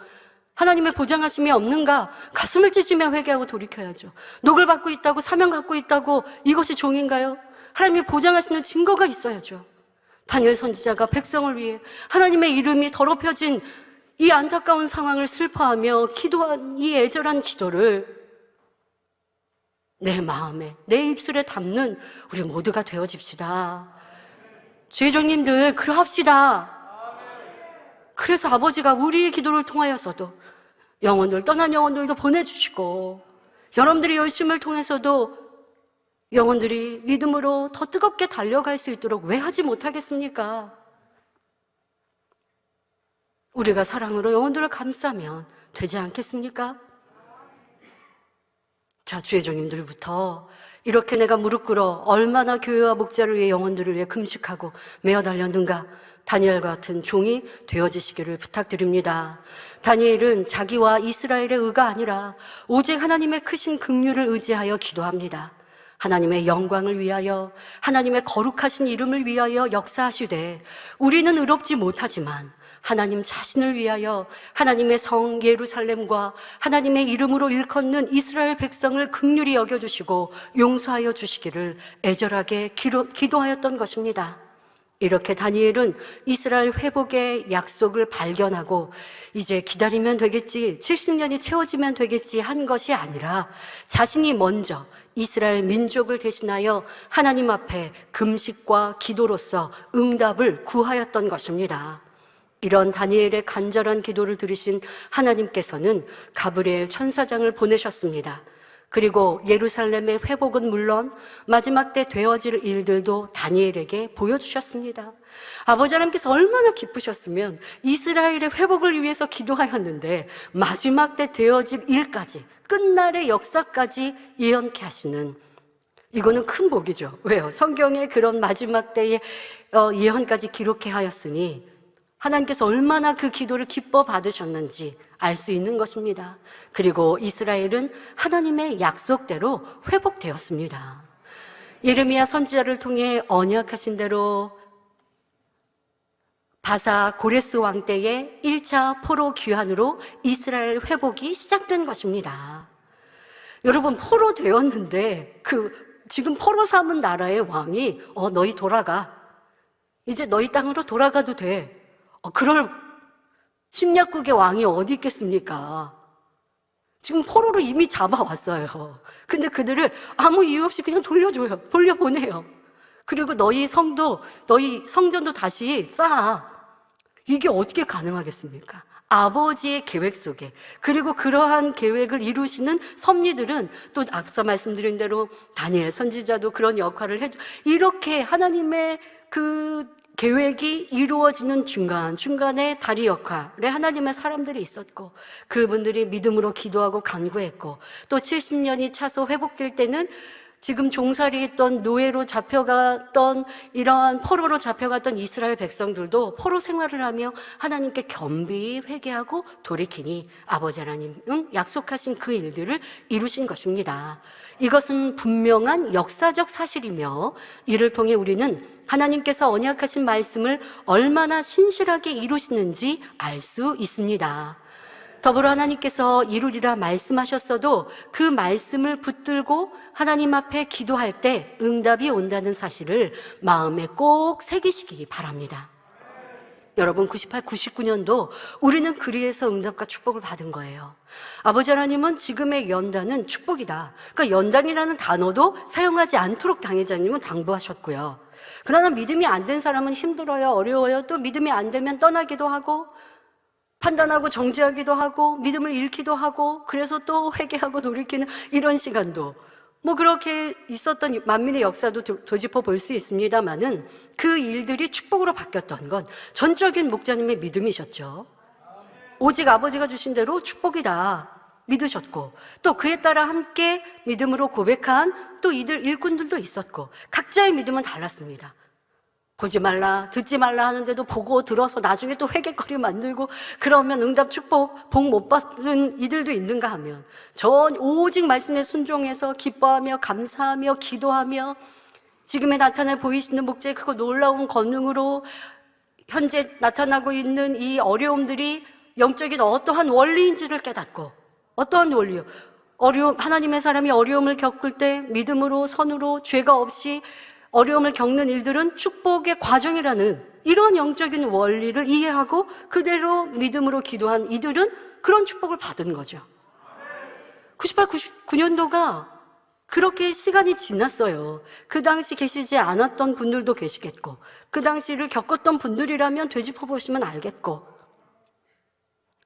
하나님의 보장하심이 없는가? 가슴을 찢으며 회개하고 돌이켜야죠. 녹을 받고 있다고, 사명 갖고 있다고 이것이 종인가요? 하나님이 보장하시는 증거가 있어야죠. 다니엘 선지자가 백성을 위해 하나님의 이름이 더럽혀진 이 안타까운 상황을 슬퍼하며 기도한 이 애절한 기도를 내 마음에, 내 입술에 담는 우리 모두가 되어집시다. 주의종님들 그러합시다. 그래서 아버지가 우리의 기도를 통하여서도 영혼들, 떠난 영혼들도 보내주시고, 여러분들의 열심을 통해서도 영혼들이 믿음으로 더 뜨겁게 달려갈 수 있도록 왜 하지 못하겠습니까? 우리가 사랑으로 영혼들을 감싸면 되지 않겠습니까? 자, 주의 종님들부터 이렇게 내가 무릎 꿇어 얼마나 교회와 목자를 위해, 영혼들을 위해 금식하고 매어 달렸는가, 다니엘과 같은 종이 되어지시기를 부탁드립니다. 다니엘은 자기와 이스라엘의 의가 아니라 오직 하나님의 크신 긍휼을 의지하여 기도합니다. 하나님의 영광을 위하여, 하나님의 거룩하신 이름을 위하여 역사하시되, 우리는 의롭지 못하지만 하나님 자신을 위하여 하나님의 성 예루살렘과 하나님의 이름으로 일컫는 이스라엘 백성을 긍휼히 여겨주시고 용서하여 주시기를 애절하게 기도하였던 것입니다. 이렇게 다니엘은 이스라엘 회복의 약속을 발견하고 이제 기다리면 되겠지, 70년이 채워지면 되겠지 한 것이 아니라 자신이 먼저 이스라엘 민족을 대신하여 하나님 앞에 금식과 기도로서 응답을 구하였던 것입니다. 이런 다니엘의 간절한 기도를 들으신 하나님께서는 가브리엘 천사장을 보내셨습니다. 그리고 예루살렘의 회복은 물론 마지막 때 되어질 일들도 다니엘에게 보여주셨습니다. 아버지 하나님께서 얼마나 기쁘셨으면 이스라엘의 회복을 위해서 기도하였는데 마지막 때 되어질 일까지, 끝날의 역사까지 예언케 하시는, 이거는 큰 복이죠. 왜요? 성경에 그런 마지막 때의 예언까지 기록해 하였으니 하나님께서 얼마나 그 기도를 기뻐 받으셨는지 알 수 있는 것입니다. 그리고 이스라엘은 하나님의 약속대로 회복되었습니다. 예레미야 선지자를 통해 언약하신 대로 바사 고레스 왕 때의 1차 포로 귀환으로 이스라엘 회복이 시작된 것입니다. 여러분, 포로 되었는데 지금 포로 삼은 나라의 왕이 너희 돌아가, 이제 너희 땅으로 돌아가도 돼, 그럴 침략국의 왕이 어디 있겠습니까? 지금 포로로 이미 잡아왔어요. 근데 그들을 아무 이유 없이 그냥 돌려보내요. 그리고 너희 성전도 다시 쌓아. 이게 어떻게 가능하겠습니까? 아버지의 계획 속에, 그리고 그러한 계획을 이루시는 섭리들은 또 앞서 말씀드린 대로 다니엘 선지자도 그런 역할을 해줘. 이렇게 하나님의 그 계획이 이루어지는 중간에 다리 역할에 하나님의 사람들이 있었고, 그분들이 믿음으로 기도하고 간구했고, 또 70년이 차서 회복될 때는 지금 종살이했던, 노예로 잡혀갔던, 이러한 포로로 잡혀갔던 이스라엘 백성들도 포로 생활을 하며 하나님께 겸비히 회개하고 돌이키니 아버지 하나님은 약속하신 그 일들을 이루신 것입니다. 이것은 분명한 역사적 사실이며, 이를 통해 우리는 하나님께서 언약하신 말씀을 얼마나 신실하게 이루시는지 알 수 있습니다. 더불어 하나님께서 이루리라 말씀하셨어도 그 말씀을 붙들고 하나님 앞에 기도할 때 응답이 온다는 사실을 마음에 꼭 새기시기 바랍니다. 여러분, 98, 99년도 우리는 그리에서 응답과 축복을 받은 거예요. 아버지 하나님은 지금의 연단은 축복이다. 그러니까 연단이라는 단어도 사용하지 않도록 당회자님은 당부하셨고요. 그러나 믿음이 안 된 사람은 힘들어요, 어려워요. 또 믿음이 안 되면 떠나기도 하고, 판단하고 정죄하기도 하고, 믿음을 잃기도 하고, 그래서 또 회개하고 돌이키는 이런 시간도 그렇게 있었던 만민의 역사도 되짚어 볼 수 있습니다만은, 그 일들이 축복으로 바뀌었던 건 전적인 목자님의 믿음이셨죠. 오직 아버지가 주신 대로 축복이다 믿으셨고, 또 그에 따라 함께 믿음으로 고백한 또 이들 일꾼들도 있었고, 각자의 믿음은 달랐습니다. 보지 말라, 듣지 말라 하는데도 보고 들어서 나중에 또 회개거리 만들고, 그러면 응답 축복, 복 못 받는 이들도 있는가 하면, 전 오직 말씀에 순종해서 기뻐하며 감사하며 기도하며 지금에 나타나 보이시는 목자의 크고 놀라운 권능으로 현재 나타나고 있는 이 어려움들이 영적인 어떠한 원리인지를 깨닫고, 어떠한 원리요? 하나님의 사람이 어려움을 겪을 때 믿음으로, 선으로, 죄가 없이 어려움을 겪는 일들은 축복의 과정이라는 이런 영적인 원리를 이해하고 그대로 믿음으로 기도한 이들은 그런 축복을 받은 거죠. 98, 99년도가 그렇게 시간이 지났어요. 그 당시 계시지 않았던 분들도 계시겠고, 그 당시를 겪었던 분들이라면 되짚어 보시면 알겠고,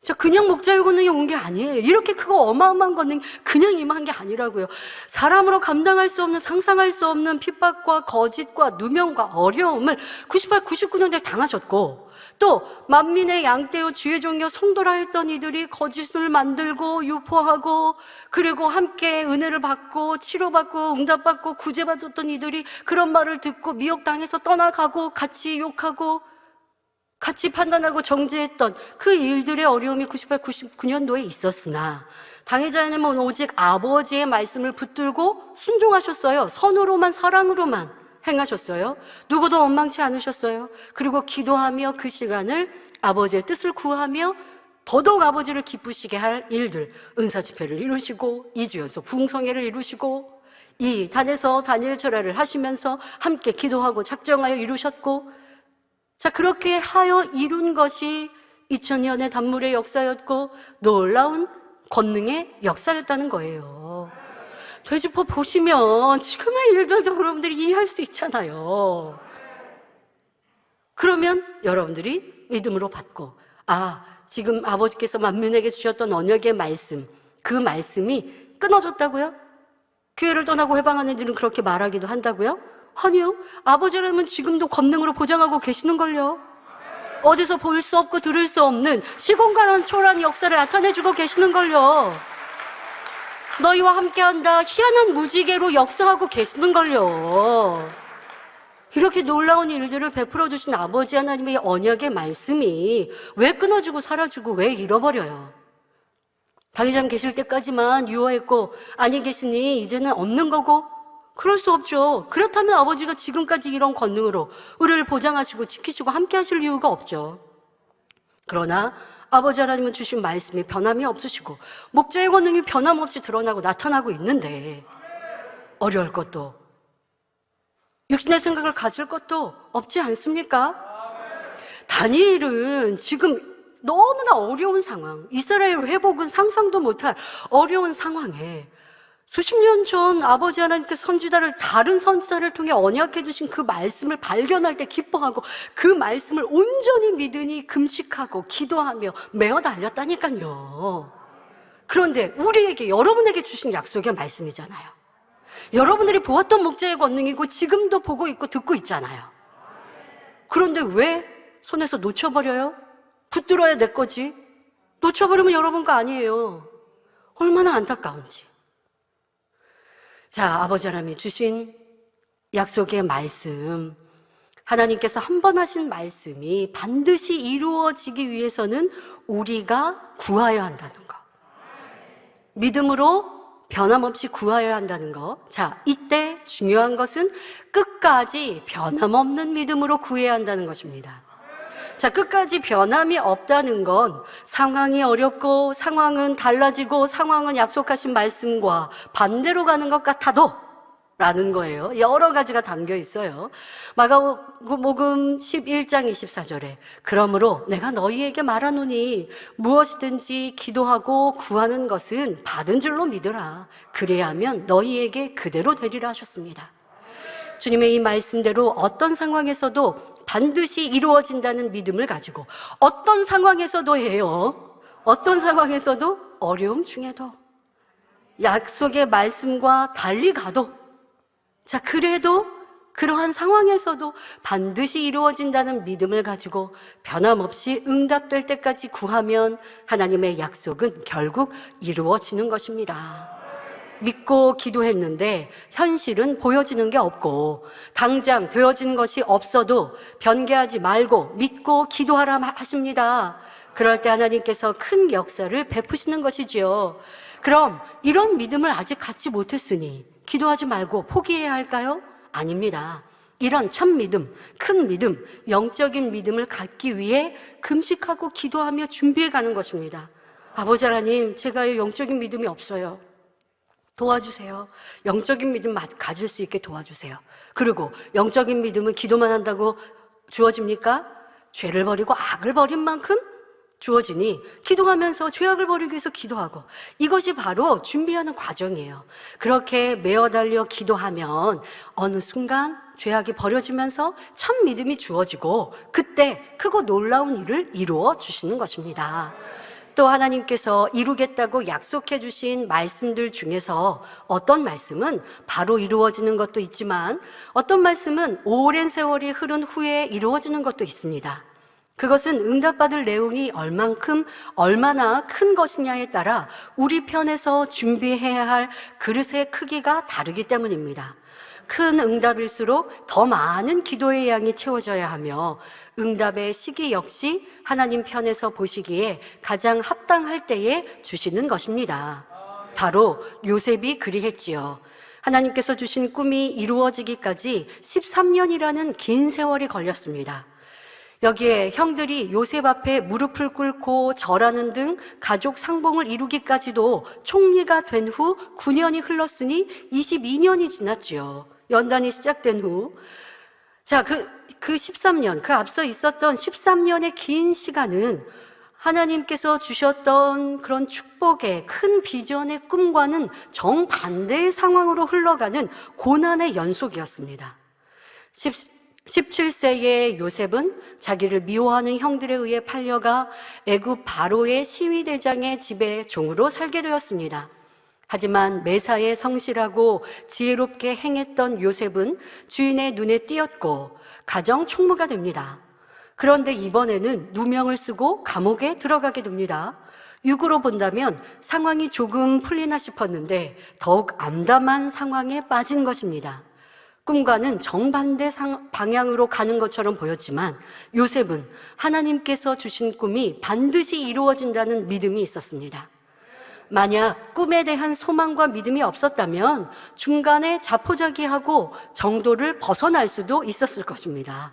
자, 그냥 목자의 권능이 온 게 아니에요. 이렇게 크고 어마어마한 권능이 그냥 임한 게 아니라고요. 사람으로 감당할 수 없는, 상상할 수 없는 핍박과 거짓과 누명과 어려움을 98, 99년대에 당하셨고, 또 만민의 양떼요 주의 종이요 성도라 했던 이들이 거짓을 만들고 유포하고, 그리고 함께 은혜를 받고 치료받고 응답받고 구제받았던 이들이 그런 말을 듣고 미혹당해서 떠나가고 같이 욕하고 같이 판단하고 정죄했던 그 일들의 어려움이 98, 99년도에 있었으나 당회자님은 오직 아버지의 말씀을 붙들고 순종하셨어요. 선으로만, 사랑으로만 행하셨어요. 누구도 원망치 않으셨어요. 그리고 기도하며 그 시간을 아버지의 뜻을 구하며 더더욱 아버지를 기쁘시게 할 일들, 은사 집회를 이루시고 2주 연속 부흥성회를 이루시고 이 단에서 다니엘 철야를 하시면서 함께 기도하고 작정하여 이루셨고, 자, 그렇게 하여 이룬 것이 2000년의 단물의 역사였고 놀라운 권능의 역사였다는 거예요. 되짚어 보시면 지금의 일들도 여러분들이 이해할 수 있잖아요. 그러면 여러분들이 믿음으로 받고, 아, 지금 아버지께서 만민에게 주셨던 언약의 말씀, 그 말씀이 끊어졌다고요? 교회를 떠나고 해방하는 이들은 그렇게 말하기도 한다고요? 아니요. 아버지라면 지금도 권능으로 보장하고 계시는걸요. 어디서 볼 수 없고 들을 수 없는 시공간한 초월한 역사를 나타내주고 계시는걸요. 너희와 함께한다 희한한 무지개로 역사하고 계시는걸요. 이렇게 놀라운 일들을 베풀어 주신 아버지 하나님의 언약의 말씀이 왜 끊어지고 사라지고 왜 잃어버려요? 당회장 계실 때까지만 유효했고 아니 계시니 이제는 없는 거고, 그럴 수 없죠. 그렇다면 아버지가 지금까지 이런 권능으로 우리를 보장하시고 지키시고 함께 하실 이유가 없죠. 그러나 아버지 하나님은 주신 말씀이 변함이 없으시고 목자의 권능이 변함없이 드러나고 나타나고 있는데 어려울 것도 육신의 생각을 가질 것도 없지 않습니까? 다니엘은 지금 너무나 어려운 상황, 이스라엘 회복은 상상도 못할 어려운 상황에 수십 년 전 아버지 하나님께서 다른 선지자를 통해 언약해 주신 그 말씀을 발견할 때 기뻐하고 그 말씀을 온전히 믿으니 금식하고 기도하며 메어 달렸다니까요. 그런데 우리에게, 여러분에게 주신 약속의 말씀이잖아요. 여러분들이 보았던 목자의 권능이고 지금도 보고 있고 듣고 있잖아요. 그런데 왜 손에서 놓쳐버려요? 붙들어야 내 거지. 놓쳐버리면 여러분 거 아니에요. 얼마나 안타까운지. 자, 아버지 하나님이 주신 약속의 말씀, 하나님께서 한 번 하신 말씀이 반드시 이루어지기 위해서는 우리가 구하여야 한다는 거, 믿음으로 변함없이 구하여야 한다는 거. 자, 이때 중요한 것은 끝까지 변함없는 믿음으로 구해야 한다는 것입니다. 자, 끝까지 변함이 없다는 건 상황이 어렵고 상황은 달라지고 상황은 약속하신 말씀과 반대로 가는 것 같아도 라는 거예요. 여러 가지가 담겨 있어요. 마가복음 11장 24절에 그러므로 내가 너희에게 말하노니 무엇이든지 기도하고 구하는 것은 받은 줄로 믿으라. 그래야 하면 너희에게 그대로 되리라 하셨습니다. 주님의 이 말씀대로 어떤 상황에서도 반드시 이루어진다는 믿음을 가지고 어떤 상황에서도 해요. 어떤 상황에서도, 어려움 중에도 약속의 말씀과 달리 가도, 자, 그래도 그러한 상황에서도 반드시 이루어진다는 믿음을 가지고 변함없이 응답될 때까지 구하면 하나님의 약속은 결국 이루어지는 것입니다. 믿고 기도했는데 현실은 보여지는 게 없고 당장 되어진 것이 없어도 변개하지 말고 믿고 기도하라 하십니다. 그럴 때 하나님께서 큰 역사를 베푸시는 것이지요. 그럼 이런 믿음을 아직 갖지 못했으니 기도하지 말고 포기해야 할까요? 아닙니다. 이런 참 믿음, 큰 믿음, 영적인 믿음을 갖기 위해 금식하고 기도하며 준비해 가는 것입니다. 아버지 하나님, 제가 영적인 믿음이 없어요. 도와주세요. 영적인 믿음 가질 수 있게 도와주세요. 그리고 영적인 믿음은 기도만 한다고 주어집니까? 죄를 버리고 악을 버린 만큼 주어지니 기도하면서 죄악을 버리기 위해서 기도하고, 이것이 바로 준비하는 과정이에요. 그렇게 매어 달려 기도하면 어느 순간 죄악이 버려지면서 참 믿음이 주어지고, 그때 크고 놀라운 일을 이루어 주시는 것입니다. 또 하나님께서 이루겠다고 약속해 주신 말씀들 중에서 어떤 말씀은 바로 이루어지는 것도 있지만, 어떤 말씀은 오랜 세월이 흐른 후에 이루어지는 것도 있습니다. 그것은 응답받을 내용이 얼마나 큰 것이냐에 따라 우리 편에서 준비해야 할 그릇의 크기가 다르기 때문입니다. 큰 응답일수록 더 많은 기도의 양이 채워져야 하며, 응답의 시기 역시 하나님 편에서 보시기에 가장 합당할 때에 주시는 것입니다. 바로 요셉이 그리했지요. 하나님께서 주신 꿈이 이루어지기까지 13년이라는 긴 세월이 걸렸습니다. 여기에 형들이 요셉 앞에 무릎을 꿇고 절하는 등 가족 상봉을 이루기까지도 총리가 된 후 9년이 흘렀으니 22년이 지났지요. 연단이 시작된 후. 자, 그 13년, 그 앞서 있었던 13년의 긴 시간은 하나님께서 주셨던 그런 축복의 큰 비전의 꿈과는 정반대의 상황으로 흘러가는 고난의 연속이었습니다. 17세의 요셉은 자기를 미워하는 형들에 의해 팔려가 애굽 바로의 시위대장의 집에 종으로 살게 되었습니다. 하지만 매사에 성실하고 지혜롭게 행했던 요셉은 주인의 눈에 띄었고 가정 총무가 됩니다. 그런데 이번에는 누명을 쓰고 감옥에 들어가게 됩니다. 육으로 본다면 상황이 조금 풀리나 싶었는데 더욱 암담한 상황에 빠진 것입니다. 꿈과는 정반대 방향으로 가는 것처럼 보였지만 요셉은 하나님께서 주신 꿈이 반드시 이루어진다는 믿음이 있었습니다. 만약 꿈에 대한 소망과 믿음이 없었다면 중간에 자포자기하고 정도를 벗어날 수도 있었을 것입니다.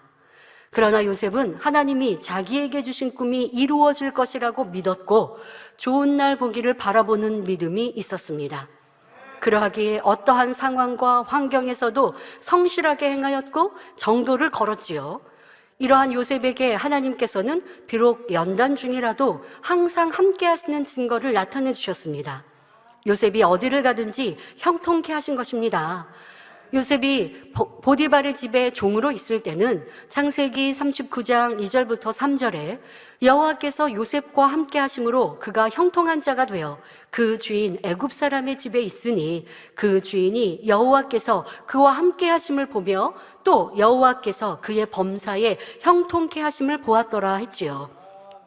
그러나 요셉은 하나님이 자기에게 주신 꿈이 이루어질 것이라고 믿었고 좋은 날 보기를 바라보는 믿음이 있었습니다. 그러하기에 어떠한 상황과 환경에서도 성실하게 행하였고 정도를 걸었지요. 이러한 요셉에게 하나님께서는 비록 연단 중이라도 항상 함께 하시는 증거를 나타내 주셨습니다. 요셉이 어디를 가든지 형통케 하신 것입니다. 요셉이 보디발의 집에 종으로 있을 때는 창세기 39장 2절부터 3절에 여호와께서 요셉과 함께 하심으로 그가 형통한 자가 되어 그 주인 애굽 사람의 집에 있으니 그 주인이 여호와께서 그와 함께 하심을 보며 또 여호와께서 그의 범사에 형통케 하심을 보았더라 했지요.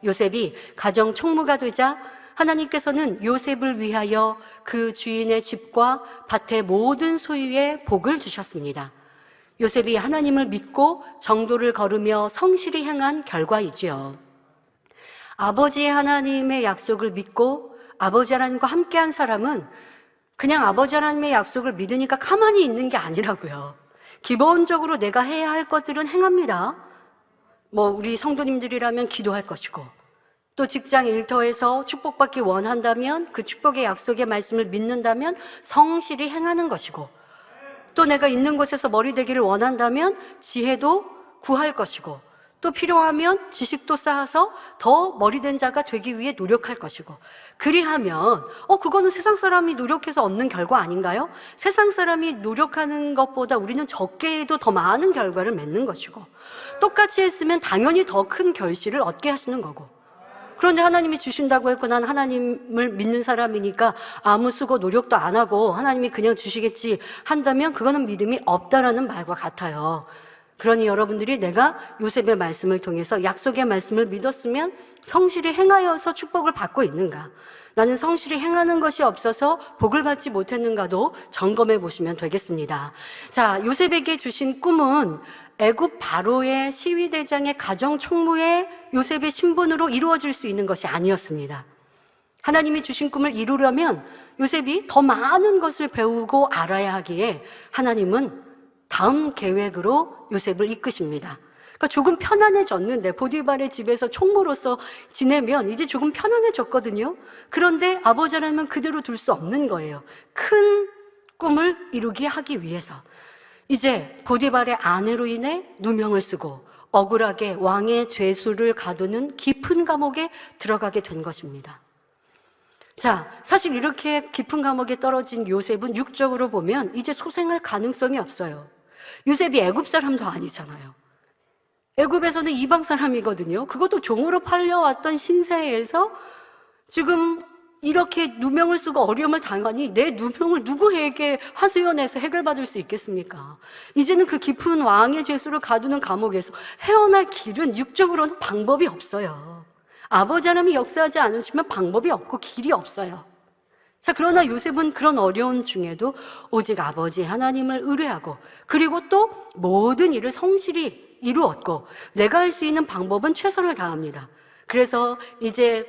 요셉이 가정 총무가 되자 하나님께서는 요셉을 위하여 그 주인의 집과 밭의 모든 소유에 복을 주셨습니다. 요셉이 하나님을 믿고 정도를 걸으며 성실히 행한 결과이지요. 아버지 하나님의 약속을 믿고 아버지 하나님과 함께한 사람은 그냥 아버지 하나님의 약속을 믿으니까 가만히 있는 게 아니라고요. 기본적으로 내가 해야 할 것들은 행합니다. 우리 성도님들이라면 기도할 것이고, 또 직장 일터에서 축복받기 원한다면 그 축복의 약속의 말씀을 믿는다면 성실히 행하는 것이고, 또 내가 있는 곳에서 머리 되기를 원한다면 지혜도 구할 것이고, 또 필요하면 지식도 쌓아서 더 머리된 자가 되기 위해 노력할 것이고, 그리하면 그거는 세상 사람이 노력해서 얻는 결과 아닌가요? 세상 사람이 노력하는 것보다 우리는 적게 해도 더 많은 결과를 맺는 것이고, 똑같이 했으면 당연히 더 큰 결실을 얻게 하시는 거고, 그런데 하나님이 주신다고 했고 난 하나님을 믿는 사람이니까 아무 수고 노력도 안 하고 하나님이 그냥 주시겠지 한다면 그거는 믿음이 없다라는 말과 같아요. 그러니 여러분들이 내가 요셉의 말씀을 통해서 약속의 말씀을 믿었으면 성실히 행하여서 축복을 받고 있는가, 나는 성실히 행하는 것이 없어서 복을 받지 못했는가도 점검해 보시면 되겠습니다. 자, 요셉에게 주신 꿈은 애굽 바로의 시위대장의 가정 총무의 요셉의 신분으로 이루어질 수 있는 것이 아니었습니다. 하나님이 주신 꿈을 이루려면 요셉이 더 많은 것을 배우고 알아야 하기에 하나님은 다음 계획으로 요셉을 이끄십니다. 그러니까 조금 편안해졌는데, 보디발의 집에서 총무로서 지내면 이제 조금 편안해졌거든요. 그런데 아버지 하나님은 그대로 둘 수 없는 거예요. 큰 꿈을 이루게 하기 위해서 이제 보디발의 아내로 인해 누명을 쓰고 억울하게 왕의 죄수를 가두는 깊은 감옥에 들어가게 된 것입니다. 자, 사실 이렇게 깊은 감옥에 떨어진 요셉은 육적으로 보면 이제 소생할 가능성이 없어요. 요셉이 애굽 사람도 아니잖아요. 애굽에서는 이방 사람이거든요. 그것도 종으로 팔려왔던 신세에서 지금 이렇게 누명을 쓰고 어려움을 당하니 내 누명을 누구에게 하소연해서 해결받을 수 있겠습니까? 이제는 그 깊은 왕의 죄수를 가두는 감옥에서 헤어날 길은 육적으로는 방법이 없어요. 아버지 하나님이 역사하지 않으시면 방법이 없고 길이 없어요. 자, 그러나 요셉은 그런 어려운 중에도 오직 아버지 하나님을 의뢰하고, 그리고 또 모든 일을 성실히 이루었고, 내가 할 수 있는 방법은 최선을 다합니다. 그래서 이제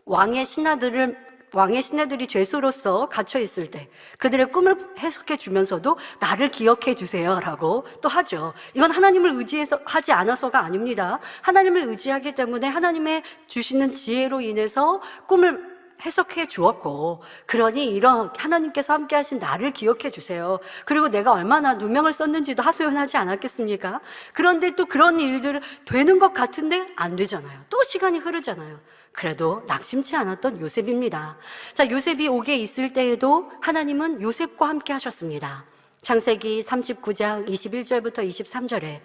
왕의 신하들이 죄수로서 갇혀 있을 때 그들의 꿈을 해석해 주면서도 나를 기억해 주세요라고 또 하죠. 이건 하나님을 의지해서 하지 않아서가 아닙니다. 하나님을 의지하기 때문에 하나님의 주시는 지혜로 인해서 꿈을 해석해 주었고, 그러니 이런 하나님께서 함께 하신 나를 기억해 주세요. 그리고 내가 얼마나 누명을 썼는지도 하소연하지 않았겠습니까? 그런데 또 그런 일들 되는 것 같은데 안 되잖아요. 또 시간이 흐르잖아요. 그래도 낙심치 않았던 요셉입니다. 자, 요셉이 옥에 있을 때에도 하나님은 요셉과 함께 하셨습니다. 창세기 39장 21절부터 23절에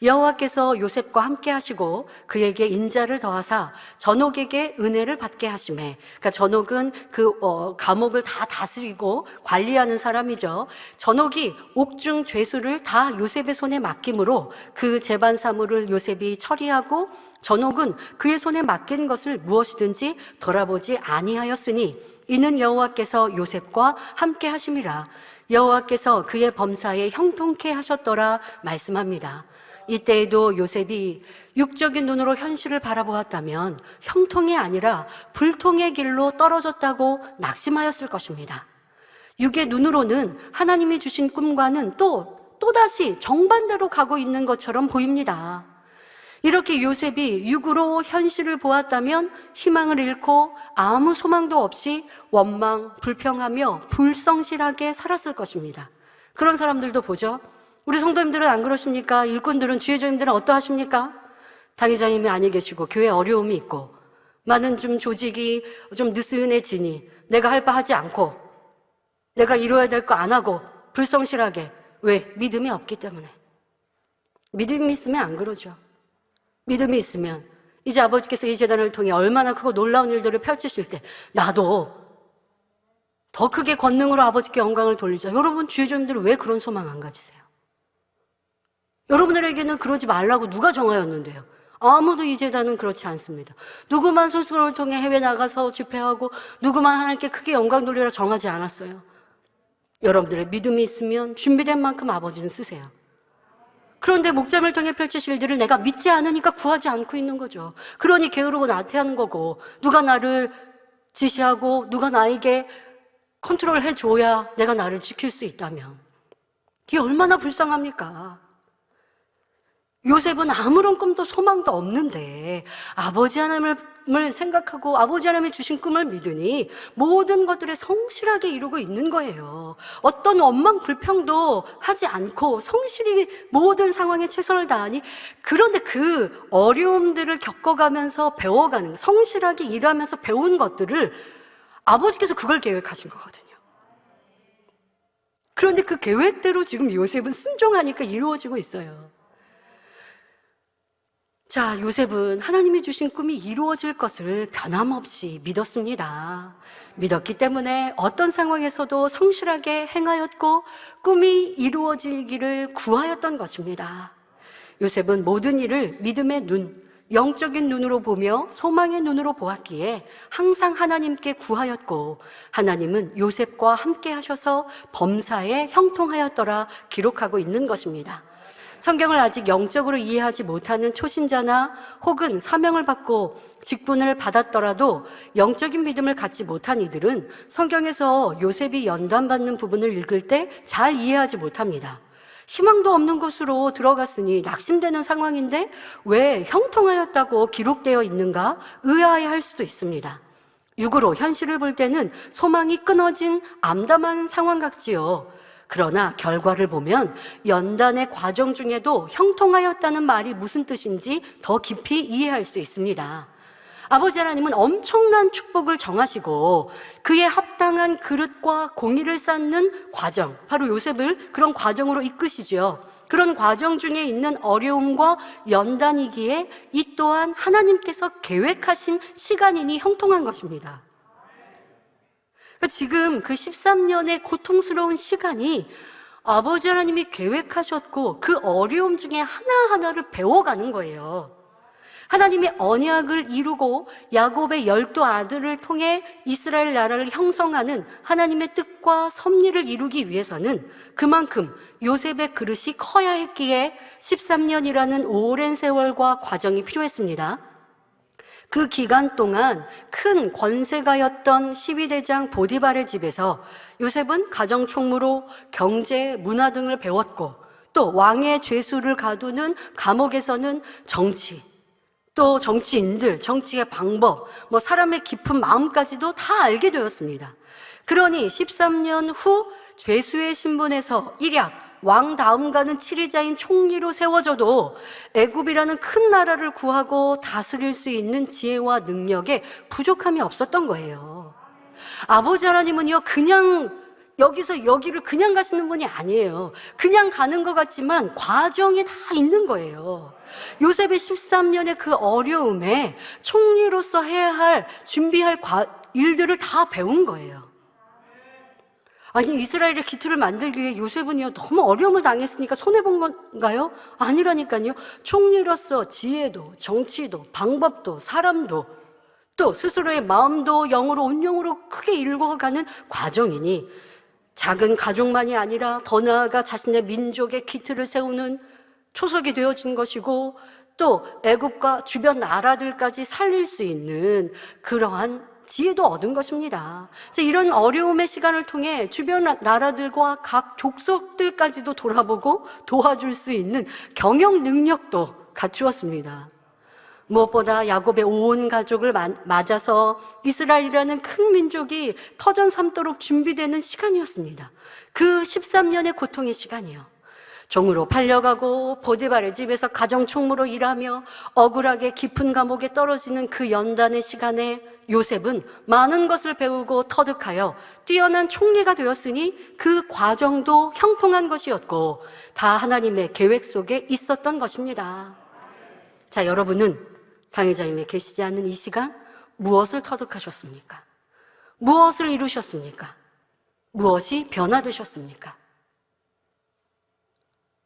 여호와께서 요셉과 함께 하시고 그에게 인자를 더하사 전옥에게 은혜를 받게 하시매, 그러니까 전옥은 감옥을 다 다스리고 관리하는 사람이죠. 전옥이 옥중 죄수를 다 요셉의 손에 맡김으로 그 재반 사물을 요셉이 처리하고, 전옥은 그의 손에 맡긴 것을 무엇이든지 돌아보지 아니하였으니 이는 여호와께서 요셉과 함께 하심이라. 여호와께서 그의 범사에 형통케 하셨더라 말씀합니다. 이때에도 요셉이 육적인 눈으로 현실을 바라보았다면 형통이 아니라 불통의 길로 떨어졌다고 낙심하였을 것입니다. 육의 눈으로는 하나님이 주신 꿈과는 또다시 정반대로 가고 있는 것처럼 보입니다. 이렇게 요셉이 육으로 현실을 보았다면 희망을 잃고 아무 소망도 없이 원망, 불평하며 불성실하게 살았을 것입니다. 그런 사람들도 보죠. 우리 성도님들은 안 그러십니까? 일꾼들은, 주의조님들은 어떠하십니까? 당회장님이 아니 계시고 교회에 어려움이 있고 많은 좀 조직이 좀 느슨해지니 내가 할 바 하지 않고 내가 이루어야 될 거 안 하고 불성실하게. 왜? 믿음이 없기 때문에. 믿음이 있으면 안 그러죠. 믿음이 있으면 이제 아버지께서 이 재단을 통해 얼마나 크고 놀라운 일들을 펼치실 때 나도 더 크게 권능으로 아버지께 영광을 돌리자. 여러분, 주의조님들은 왜 그런 소망 안 가지세요? 여러분들에게는 그러지 말라고 누가 정하였는데요? 아무도 이 재단은 그렇지 않습니다. 누구만 손수건을 통해 해외 나가서 집회하고 누구만 하나님께 크게 영광 돌리라 정하지 않았어요. 여러분들의 믿음이 있으면 준비된 만큼 아버지는 쓰세요. 그런데 목잠을 통해 펼치실 일들을 내가 믿지 않으니까 구하지 않고 있는 거죠. 그러니 게으르고 나태하는 거고, 누가 나를 지시하고 누가 나에게 컨트롤 해줘야 내가 나를 지킬 수 있다면 이게 얼마나 불쌍합니까? 요셉은 아무런 꿈도 소망도 없는데 아버지 하나님을 생각하고 아버지 하나님이 주신 꿈을 믿으니 모든 것들을 성실하게 이루고 있는 거예요. 어떤 원망 불평도 하지 않고 성실히 모든 상황에 최선을 다하니, 그런데 그 어려움들을 겪어가면서 배워가는, 성실하게 일하면서 배운 것들을 아버지께서 그걸 계획하신 거거든요. 그런데 그 계획대로 지금 요셉은 순종하니까 이루어지고 있어요. 자, 요셉은 하나님이 주신 꿈이 이루어질 것을 변함없이 믿었습니다. 믿었기 때문에 어떤 상황에서도 성실하게 행하였고 꿈이 이루어지기를 구하였던 것입니다. 요셉은 모든 일을 믿음의 눈, 영적인 눈으로 보며 소망의 눈으로 보았기에 항상 하나님께 구하였고, 하나님은 요셉과 함께 하셔서 범사에 형통하였더라 기록하고 있는 것입니다. 성경을 아직 영적으로 이해하지 못하는 초신자나 혹은 사명을 받고 직분을 받았더라도 영적인 믿음을 갖지 못한 이들은 성경에서 요셉이 연단받는 부분을 읽을 때 잘 이해하지 못합니다. 희망도 없는 곳으로 들어갔으니 낙심되는 상황인데 왜 형통하였다고 기록되어 있는가 의아해할 수도 있습니다. 육으로 현실을 볼 때는 소망이 끊어진 암담한 상황 같지요. 그러나 결과를 보면 연단의 과정 중에도 형통하였다는 말이 무슨 뜻인지 더 깊이 이해할 수 있습니다. 아버지 하나님은 엄청난 축복을 정하시고 그에 합당한 그릇과 공의를 쌓는 과정, 바로 요셉을 그런 과정으로 이끄시죠. 그런 과정 중에 있는 어려움과 연단이기에 이 또한 하나님께서 계획하신 시간이니 형통한 것입니다. 지금 그 13년의 고통스러운 시간이 아버지 하나님이 계획하셨고 그 어려움 중에 하나하나를 배워가는 거예요. 하나님이 언약을 이루고 야곱의 12 아들을 통해 이스라엘 나라를 형성하는 하나님의 뜻과 섭리를 이루기 위해서는 그만큼 요셉의 그릇이 커야 했기에 13년이라는 오랜 세월과 과정이 필요했습니다. 그 기간 동안 큰 권세가였던 시위대장 보디발의 집에서 요셉은 가정총무로 경제, 문화 등을 배웠고 또 왕의 죄수를 가두는 감옥에서는 정치, 또 정치인들, 정치의 방법, 사람의 깊은 마음까지도 다 알게 되었습니다. 그러니 13년 후 죄수의 신분에서 일약 왕 다음 가는 치리자인 총리로 세워져도 애굽이라는 큰 나라를 구하고 다스릴 수 있는 지혜와 능력에 부족함이 없었던 거예요. 아버지 하나님은요, 그냥 여기서 여기를 그냥 가시는 분이 아니에요. 그냥 가는 것 같지만 과정이 다 있는 거예요. 요셉의 13년의 그 어려움에 총리로서 해야 할, 준비할 일들을 다 배운 거예요. 아니, 이스라엘의 기틀을 만들기 위해 요셉은요, 너무 어려움을 당했으니까 손해본 건가요? 아니라니까요. 총리로서 지혜도, 정치도, 방법도, 사람도, 또 스스로의 마음도 영으로, 온영으로 크게 읽어가는 과정이니 작은 가족만이 아니라 더 나아가 자신의 민족의 기틀을 세우는 초석이 되어진 것이고 또 애국과 주변 나라들까지 살릴 수 있는 그러한 지혜도 얻은 것입니다. 이런 어려움의 시간을 통해 주변 나라들과 각 족속들까지도 돌아보고 도와줄 수 있는 경영 능력도 갖추었습니다. 무엇보다 야곱의 온 가족을 맞아서 이스라엘이라는 큰 민족이 터전 삼도록 준비되는 시간이었습니다. 그 13년의 고통의 시간이요. 종으로 팔려가고 보디발의 집에서 가정총무로 일하며 억울하게 깊은 감옥에 떨어지는 그 연단의 시간에 요셉은 많은 것을 배우고 터득하여 뛰어난 총리가 되었으니 그 과정도 형통한 것이었고 다 하나님의 계획 속에 있었던 것입니다. 자, 여러분은 당회자님에 계시지 않는 이 시간 무엇을 터득하셨습니까? 무엇을 이루셨습니까? 무엇이 변화되셨습니까?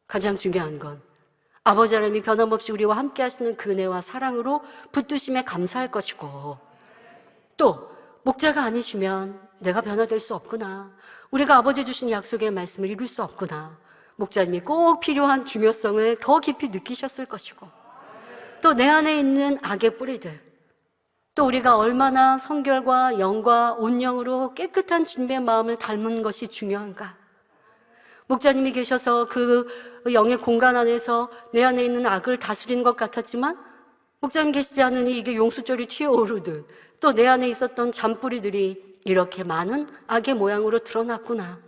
가장 중요한 건 아버지 하나님이 변함없이 우리와 함께 하시는 그 은혜와 사랑으로 붙드심에 감사할 것이고 또 목자가 아니시면 내가 변화될 수 없구나. 우리가 아버지 주신 약속의 말씀을 이룰 수 없구나. 목자님이 꼭 필요한 중요성을 더 깊이 느끼셨을 것이고 또 내 안에 있는 악의 뿌리들 또 우리가 얼마나 성결과 영과 온영으로 깨끗한 주님의 마음을 닮은 것이 중요한가. 목자님이 계셔서 그 영의 공간 안에서 내 안에 있는 악을 다스리는 것 같았지만 목자님 계시지 않으니 이게 용수절이 튀어오르듯 또 내 안에 있었던 잔뿌리들이 이렇게 많은 악의 모양으로 드러났구나.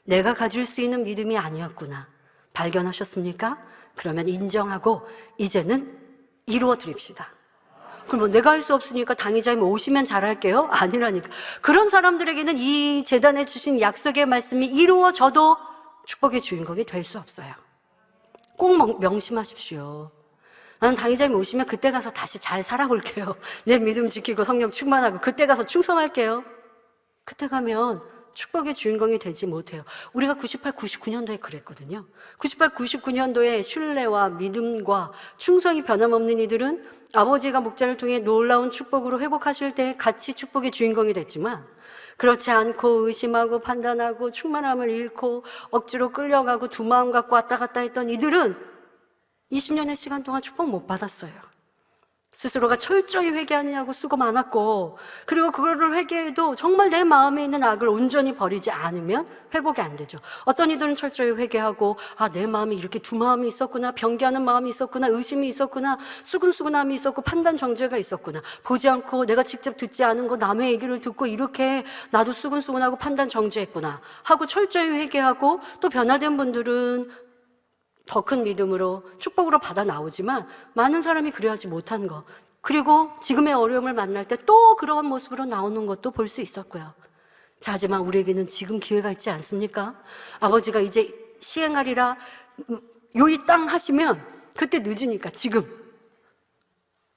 내가 가질 수 있는 믿음이 아니었구나. 발견하셨습니까? 그러면 인정하고 이제는 이루어 드립시다. 그럼 내가 할 수 없으니까 당의자님 오시면 잘할게요? 아니라니까. 그런 사람들에게는 이 재단에 주신 약속의 말씀이 이루어져도 축복의 주인공이 될 수 없어요. 꼭 명심하십시오. 나는 당의자님 오시면 그때 가서 다시 잘 살아볼게요. 내 믿음 지키고 성령 충만하고 그때 가서 충성할게요. 그때 가면 축복의 주인공이 되지 못해요. 우리가 98, 99년도에 그랬거든요. 98, 99년도에 신뢰와 믿음과 충성이 변함없는 이들은 아버지가 목자를 통해 놀라운 축복으로 회복하실 때 같이 축복의 주인공이 됐지만 그렇지 않고 의심하고 판단하고 충만함을 잃고 억지로 끌려가고 두 마음 갖고 왔다 갔다 했던 이들은 20년의 시간 동안 축복 못 받았어요. 스스로가 철저히 회개하느냐고 수고 많았고, 그리고 그거를 회개해도 정말 내 마음에 있는 악을 온전히 버리지 않으면 회복이 안 되죠. 어떤 이들은 철저히 회개하고, 아, 내 마음에 이렇게 두 마음이 있었구나, 변개하는 마음이 있었구나, 의심이 있었구나, 수근수근함이 있었고, 판단 정죄가 있었구나, 보지 않고 내가 직접 듣지 않은 거 남의 얘기를 듣고 이렇게 나도 수근수근하고 판단 정죄했구나 하고 철저히 회개하고, 또 변화된 분들은 더 큰 믿음으로 축복으로 받아 나오지만 많은 사람이 그래하지 못한 거, 그리고 지금의 어려움을 만날 때 또 그런 모습으로 나오는 것도 볼 수 있었고요. 자, 하지만 우리에게는 지금 기회가 있지 않습니까? 아버지가 이제 시행하리라 요 이 땅 하시면 그때 늦으니까 지금,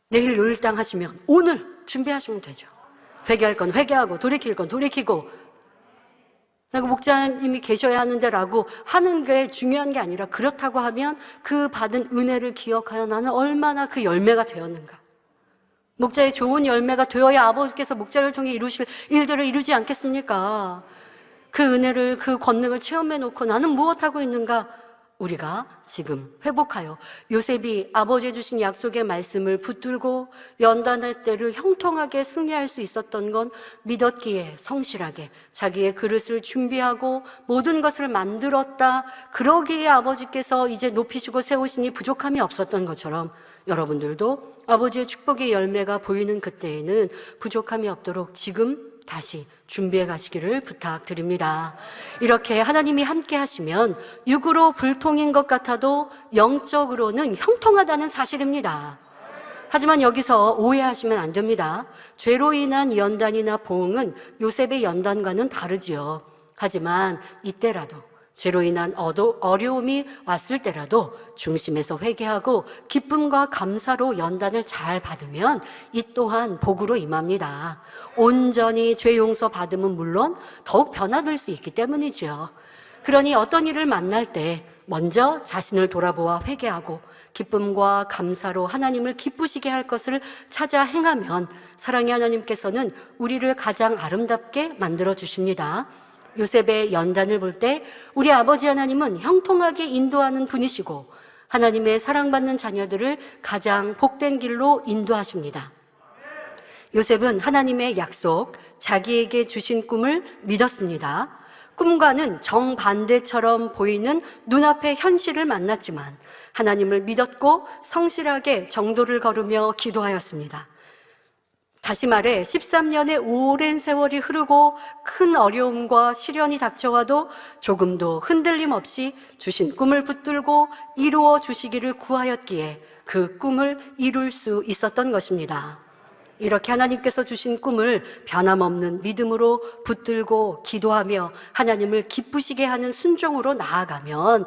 내일 요 일 땅 하시면 오늘 준비하시면 되죠. 회개할 건 회개하고 돌이킬 건 돌이키고, 목자님이 계셔야 하는데라고 하는 게 중요한 게 아니라, 그렇다고 하면 그 받은 은혜를 기억하여 나는 얼마나 그 열매가 되었는가, 목자의 좋은 열매가 되어야 아버지께서 목자를 통해 이루실 일들을 이루지 않겠습니까? 그 은혜를, 그 권능을 체험해 놓고 나는 무엇하고 있는가? 우리가 지금 회복하여 요셉이 아버지 주신 약속의 말씀을 붙들고 연단의 때를 형통하게 승리할 수 있었던 건 믿었기에 성실하게 자기의 그릇을 준비하고 모든 것을 만들었다. 그러기에 아버지께서 이제 높이시고 세우시니 부족함이 없었던 것처럼, 여러분들도 아버지의 축복의 열매가 보이는 그때에는 부족함이 없도록 지금 다시 준비해 가시기를 부탁드립니다. 이렇게 하나님이 함께 하시면 육으로 불통인 것 같아도 영적으로는 형통하다는 사실입니다. 하지만 여기서 오해하시면 안 됩니다. 죄로 인한 연단이나 보응은 요셉의 연단과는 다르지요. 하지만 이때라도, 죄로 인한 어려움이 왔을 때라도 중심에서 회개하고 기쁨과 감사로 연단을 잘 받으면 이 또한 복으로 임합니다. 온전히 죄 용서 받으면 물론 더욱 변화될 수 있기 때문이죠. 그러니 어떤 일을 만날 때 먼저 자신을 돌아보아 회개하고 기쁨과 감사로 하나님을 기쁘시게 할 것을 찾아 행하면 사랑의 하나님께서는 우리를 가장 아름답게 만들어 주십니다. 요셉의 연단을 볼 때 우리 아버지 하나님은 형통하게 인도하는 분이시고 하나님의 사랑받는 자녀들을 가장 복된 길로 인도하십니다. 요셉은 하나님의 약속, 자기에게 주신 꿈을 믿었습니다. 꿈과는 정반대처럼 보이는 눈앞의 현실을 만났지만 하나님을 믿었고 성실하게 정도를 걸으며 기도하였습니다. 다시 말해 13년의 오랜 세월이 흐르고 큰 어려움과 시련이 닥쳐와도 조금도 흔들림 없이 주신 꿈을 붙들고 이루어 주시기를 구하였기에 그 꿈을 이룰 수 있었던 것입니다. 이렇게 하나님께서 주신 꿈을 변함없는 믿음으로 붙들고 기도하며 하나님을 기쁘시게 하는 순종으로 나아가면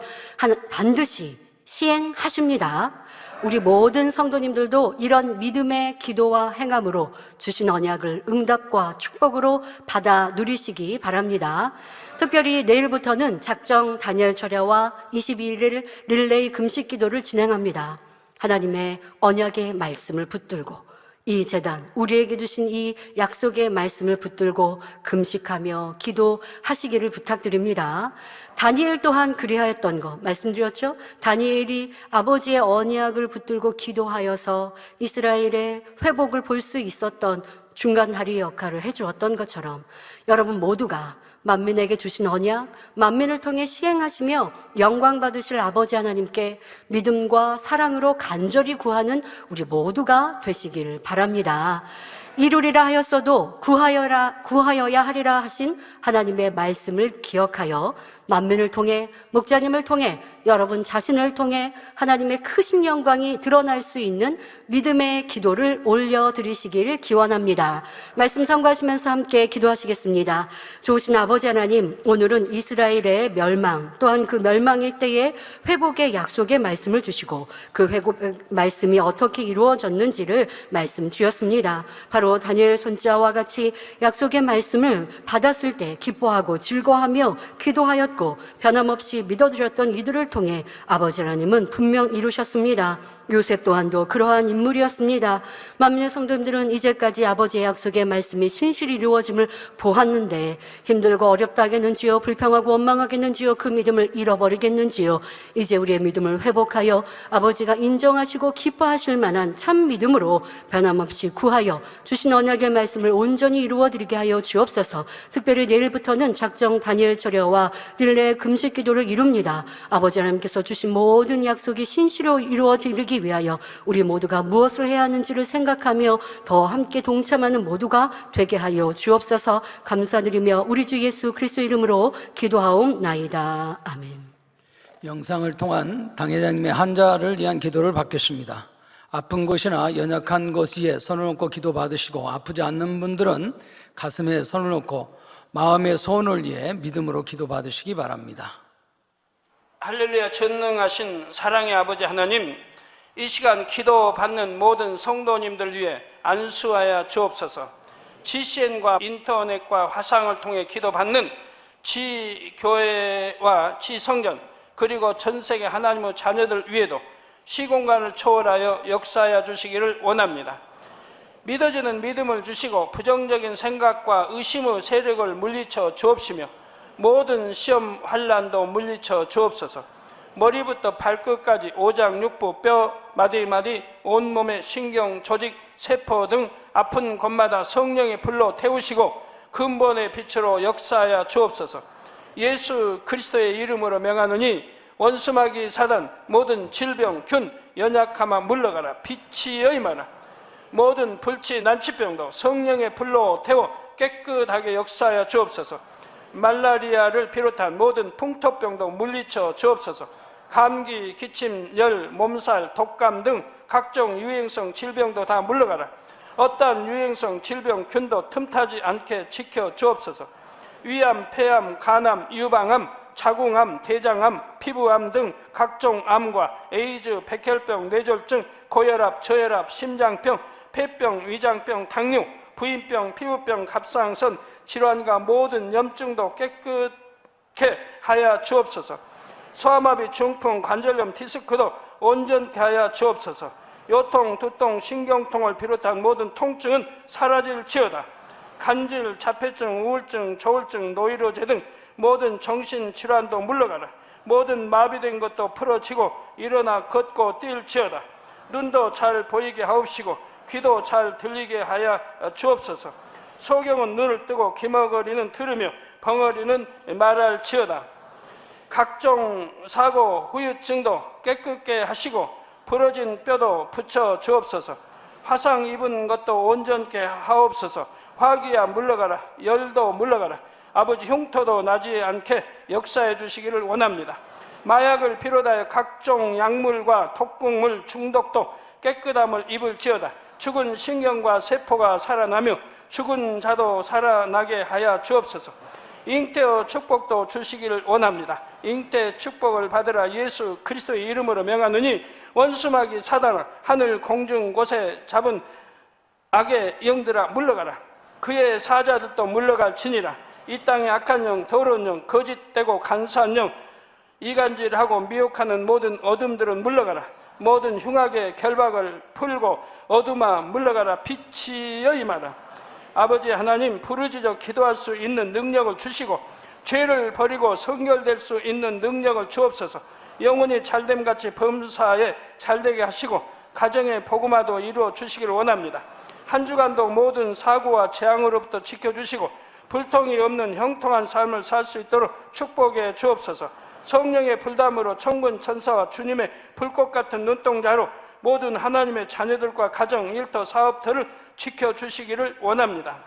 반드시 시행하십니다. 우리 모든 성도님들도 이런 믿음의 기도와 행함으로 주신 언약을 응답과 축복으로 받아 누리시기 바랍니다. 특별히 내일부터는 작정 다니엘 철야와 22일 릴레이 금식 기도를 진행합니다. 하나님의 언약의 말씀을 붙들고 이 제단, 우리에게 주신 이 약속의 말씀을 붙들고 금식하며 기도하시기를 부탁드립니다. 다니엘 또한 그리하였던 거 말씀드렸죠? 다니엘이 아버지의 언약을 붙들고 기도하여서 이스라엘의 회복을 볼 수 있었던 중간 다리 역할을 해주었던 것처럼 여러분 모두가 만민에게 주신 언약, 만민을 통해 시행하시며 영광 받으실 아버지 하나님께 믿음과 사랑으로 간절히 구하는 우리 모두가 되시길 바랍니다. 이루리라 하였어도 구하여야 하리라 하신 하나님의 말씀을 기억하여 만민을 통해, 목자님을 통해, 여러분 자신을 통해 하나님의 크신 영광이 드러날 수 있는 믿음의 기도를 올려드리시길 기원합니다. 말씀 참고하시면서 함께 기도하시겠습니다. 좋으신 아버지 하나님, 오늘은 이스라엘의 멸망, 또한 그 멸망의 때에 회복의 약속의 말씀을 주시고 그 회복 말씀이 어떻게 이루어졌는지를 말씀드렸습니다. 바로 다니엘 선지자와 같이 약속의 말씀을 받았을 때 기뻐하고 즐거워하며 기도하였고 믿고 변함없이 믿어드렸던 이들을 통해 아버지 하나님은 분명 이루셨습니다. 요셉 또한도 그러한 인물이었습니다. 만민의 성도님들은 이제까지 아버지의 약속의 말씀이 신실히 이루어짐을 보았는데 힘들고 어렵다겠는지요, 불평하고 원망하겠는지요, 그 믿음을 잃어버리겠는지요. 이제 우리의 믿음을 회복하여 아버지가 인정하시고 기뻐하실 만한 참 믿음으로 변함없이 구하여 주신 언약의 말씀을 온전히 이루어드리게 하여 주옵소서. 특별히 내일부터는 작정 다니엘 철야와 릴레이 금식 기도를 이룹니다. 아버지 하나님께서 주신 모든 약속이 신실로 이루어드리기 위하여 우리 모두가 무엇을 해야 하는지를 생각하며 더 함께 동참하는 모두가 되게 하여 주옵소서. 감사드리며 우리 주 예수 그리스도 이름으로 기도하옵나이다. 아멘. 영상을 통한 당회장님의 환자를 위한 기도를 받겠습니다. 아픈 곳이나 연약한 곳에 손을 얹고 기도 받으시고, 아프지 않는 분들은 가슴에 손을 얹고 마음의 소원을 위해 믿음으로 기도 받으시기 바랍니다. 할렐루야. 전능하신 사랑의 아버지 하나님, 이 시간 기도 받는 모든 성도님들 위해 안수하여 주옵소서. GCN과 인터넷과 화상을 통해 기도 받는 지교회와 지성전, 그리고 전 세계 하나님의 자녀들 위에도 시공간을 초월하여 역사하여 주시기를 원합니다. 믿어지는 믿음을 주시고 부정적인 생각과 의심의 세력을 물리쳐 주옵시며 모든 시험 환난도 물리쳐 주옵소서. 머리부터 발끝까지 오장육부, 뼈, 마디마디, 온몸의 신경, 조직, 세포 등 아픈 곳마다 성령의 불로 태우시고 근본의 빛으로 역사하여 주옵소서. 예수 그리스도의 이름으로 명하노니 원수마귀 사단, 모든 질병, 균, 연약함아 물러가라. 빛이 여임하라. 모든 불치, 난치병도 성령의 불로 태워 깨끗하게 역사하여 주옵소서. 말라리아를 비롯한 모든 풍토병도 물리쳐 주옵소서. 감기, 기침, 열, 몸살, 독감 등 각종 유행성 질병도 다 물러가라. 어떠한 유행성 질병, 균도 틈타지 않게 지켜 주옵소서. 위암, 폐암, 간암, 유방암, 자궁암, 대장암, 피부암 등 각종 암과 에이즈, 백혈병, 뇌졸중, 고혈압, 저혈압, 심장병, 폐병, 위장병, 당뇨, 부인병, 피부병, 갑상선 질환과 모든 염증도 깨끗게 하여 주옵소서. 소아마비, 중풍, 관절염, 디스크도 온전케 하여 주옵소서. 요통, 두통, 신경통을 비롯한 모든 통증은 사라질지어다. 간질, 자폐증, 우울증, 조울증, 노이로제 등 모든 정신질환도 물러가라. 모든 마비된 것도 풀어지고 일어나 걷고 뛸지어다. 눈도 잘 보이게 하옵시고 귀도 잘 들리게 하여 주옵소서. 소경은 눈을 뜨고 기머거리는 들으며 벙어리는 말할지어다. 각종 사고, 후유증도 깨끗게 하시고 부러진 뼈도 붙여 주옵소서. 화상 입은 것도 온전케 하옵소서. 화기야 물러가라. 열도 물러가라. 아버지 흉터도 나지 않게 역사해 주시기를 원합니다. 마약을 비롯하여 각종 약물과 독극물 중독도 깨끗함을 입을지어다. 죽은 신경과 세포가 살아나며 죽은 자도 살아나게 하여 주옵소서. 잉태의 축복도 주시기를 원합니다. 잉태 축복을 받으라. 예수 그리스도의 이름으로 명하노니 원수마귀 사단아, 하늘 공중 곳에 잡은 악의 영들아 물러가라. 그의 사자들도 물러갈지니라. 이 땅의 악한 영, 더러운 영, 거짓되고 간사한 영, 이간질하고 미혹하는 모든 어둠들은 물러가라. 모든 흉악의 결박을 풀고 어둠아 물러가라. 빛이 여임하라. 아버지 하나님, 부르짖어 기도할 수 있는 능력을 주시고 죄를 버리고 성결될 수 있는 능력을 주옵소서. 영혼이 잘됨같이 범사에 잘되게 하시고 가정의 복음화도 이루어 주시기를 원합니다. 한 주간도 모든 사고와 재앙으로부터 지켜주시고 불통이 없는 형통한 삶을 살 수 있도록 축복해 주옵소서. 성령의 불담으로 천군 천사와 주님의 불꽃 같은 눈동자로 모든 하나님의 자녀들과 가정, 일터, 사업들을 지켜주시기를 원합니다.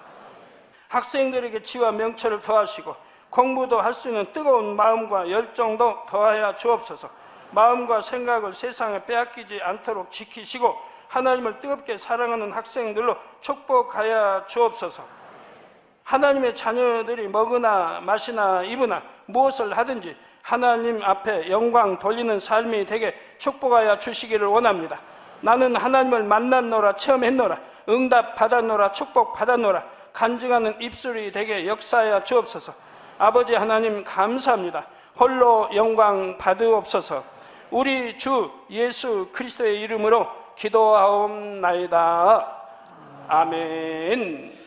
학생들에게 지와 명철을 더하시고 공부도 할 수 있는 뜨거운 마음과 열정도 더하여 주옵소서. 마음과 생각을 세상에 빼앗기지 않도록 지키시고 하나님을 뜨겁게 사랑하는 학생들로 축복하여 주옵소서. 하나님의 자녀들이 먹으나 마시나 입으나 무엇을 하든지 하나님 앞에 영광 돌리는 삶이 되게 축복하여 주시기를 원합니다. 나는 하나님을 만났노라, 체험했노라, 응답 받았노라, 축복 받았노라, 간증하는 입술이 되게 역사하여 주옵소서. 아버지 하나님 감사합니다. 홀로 영광 받으옵소서. 우리 주 예수 그리스도의 이름으로 기도하옵나이다. 아멘.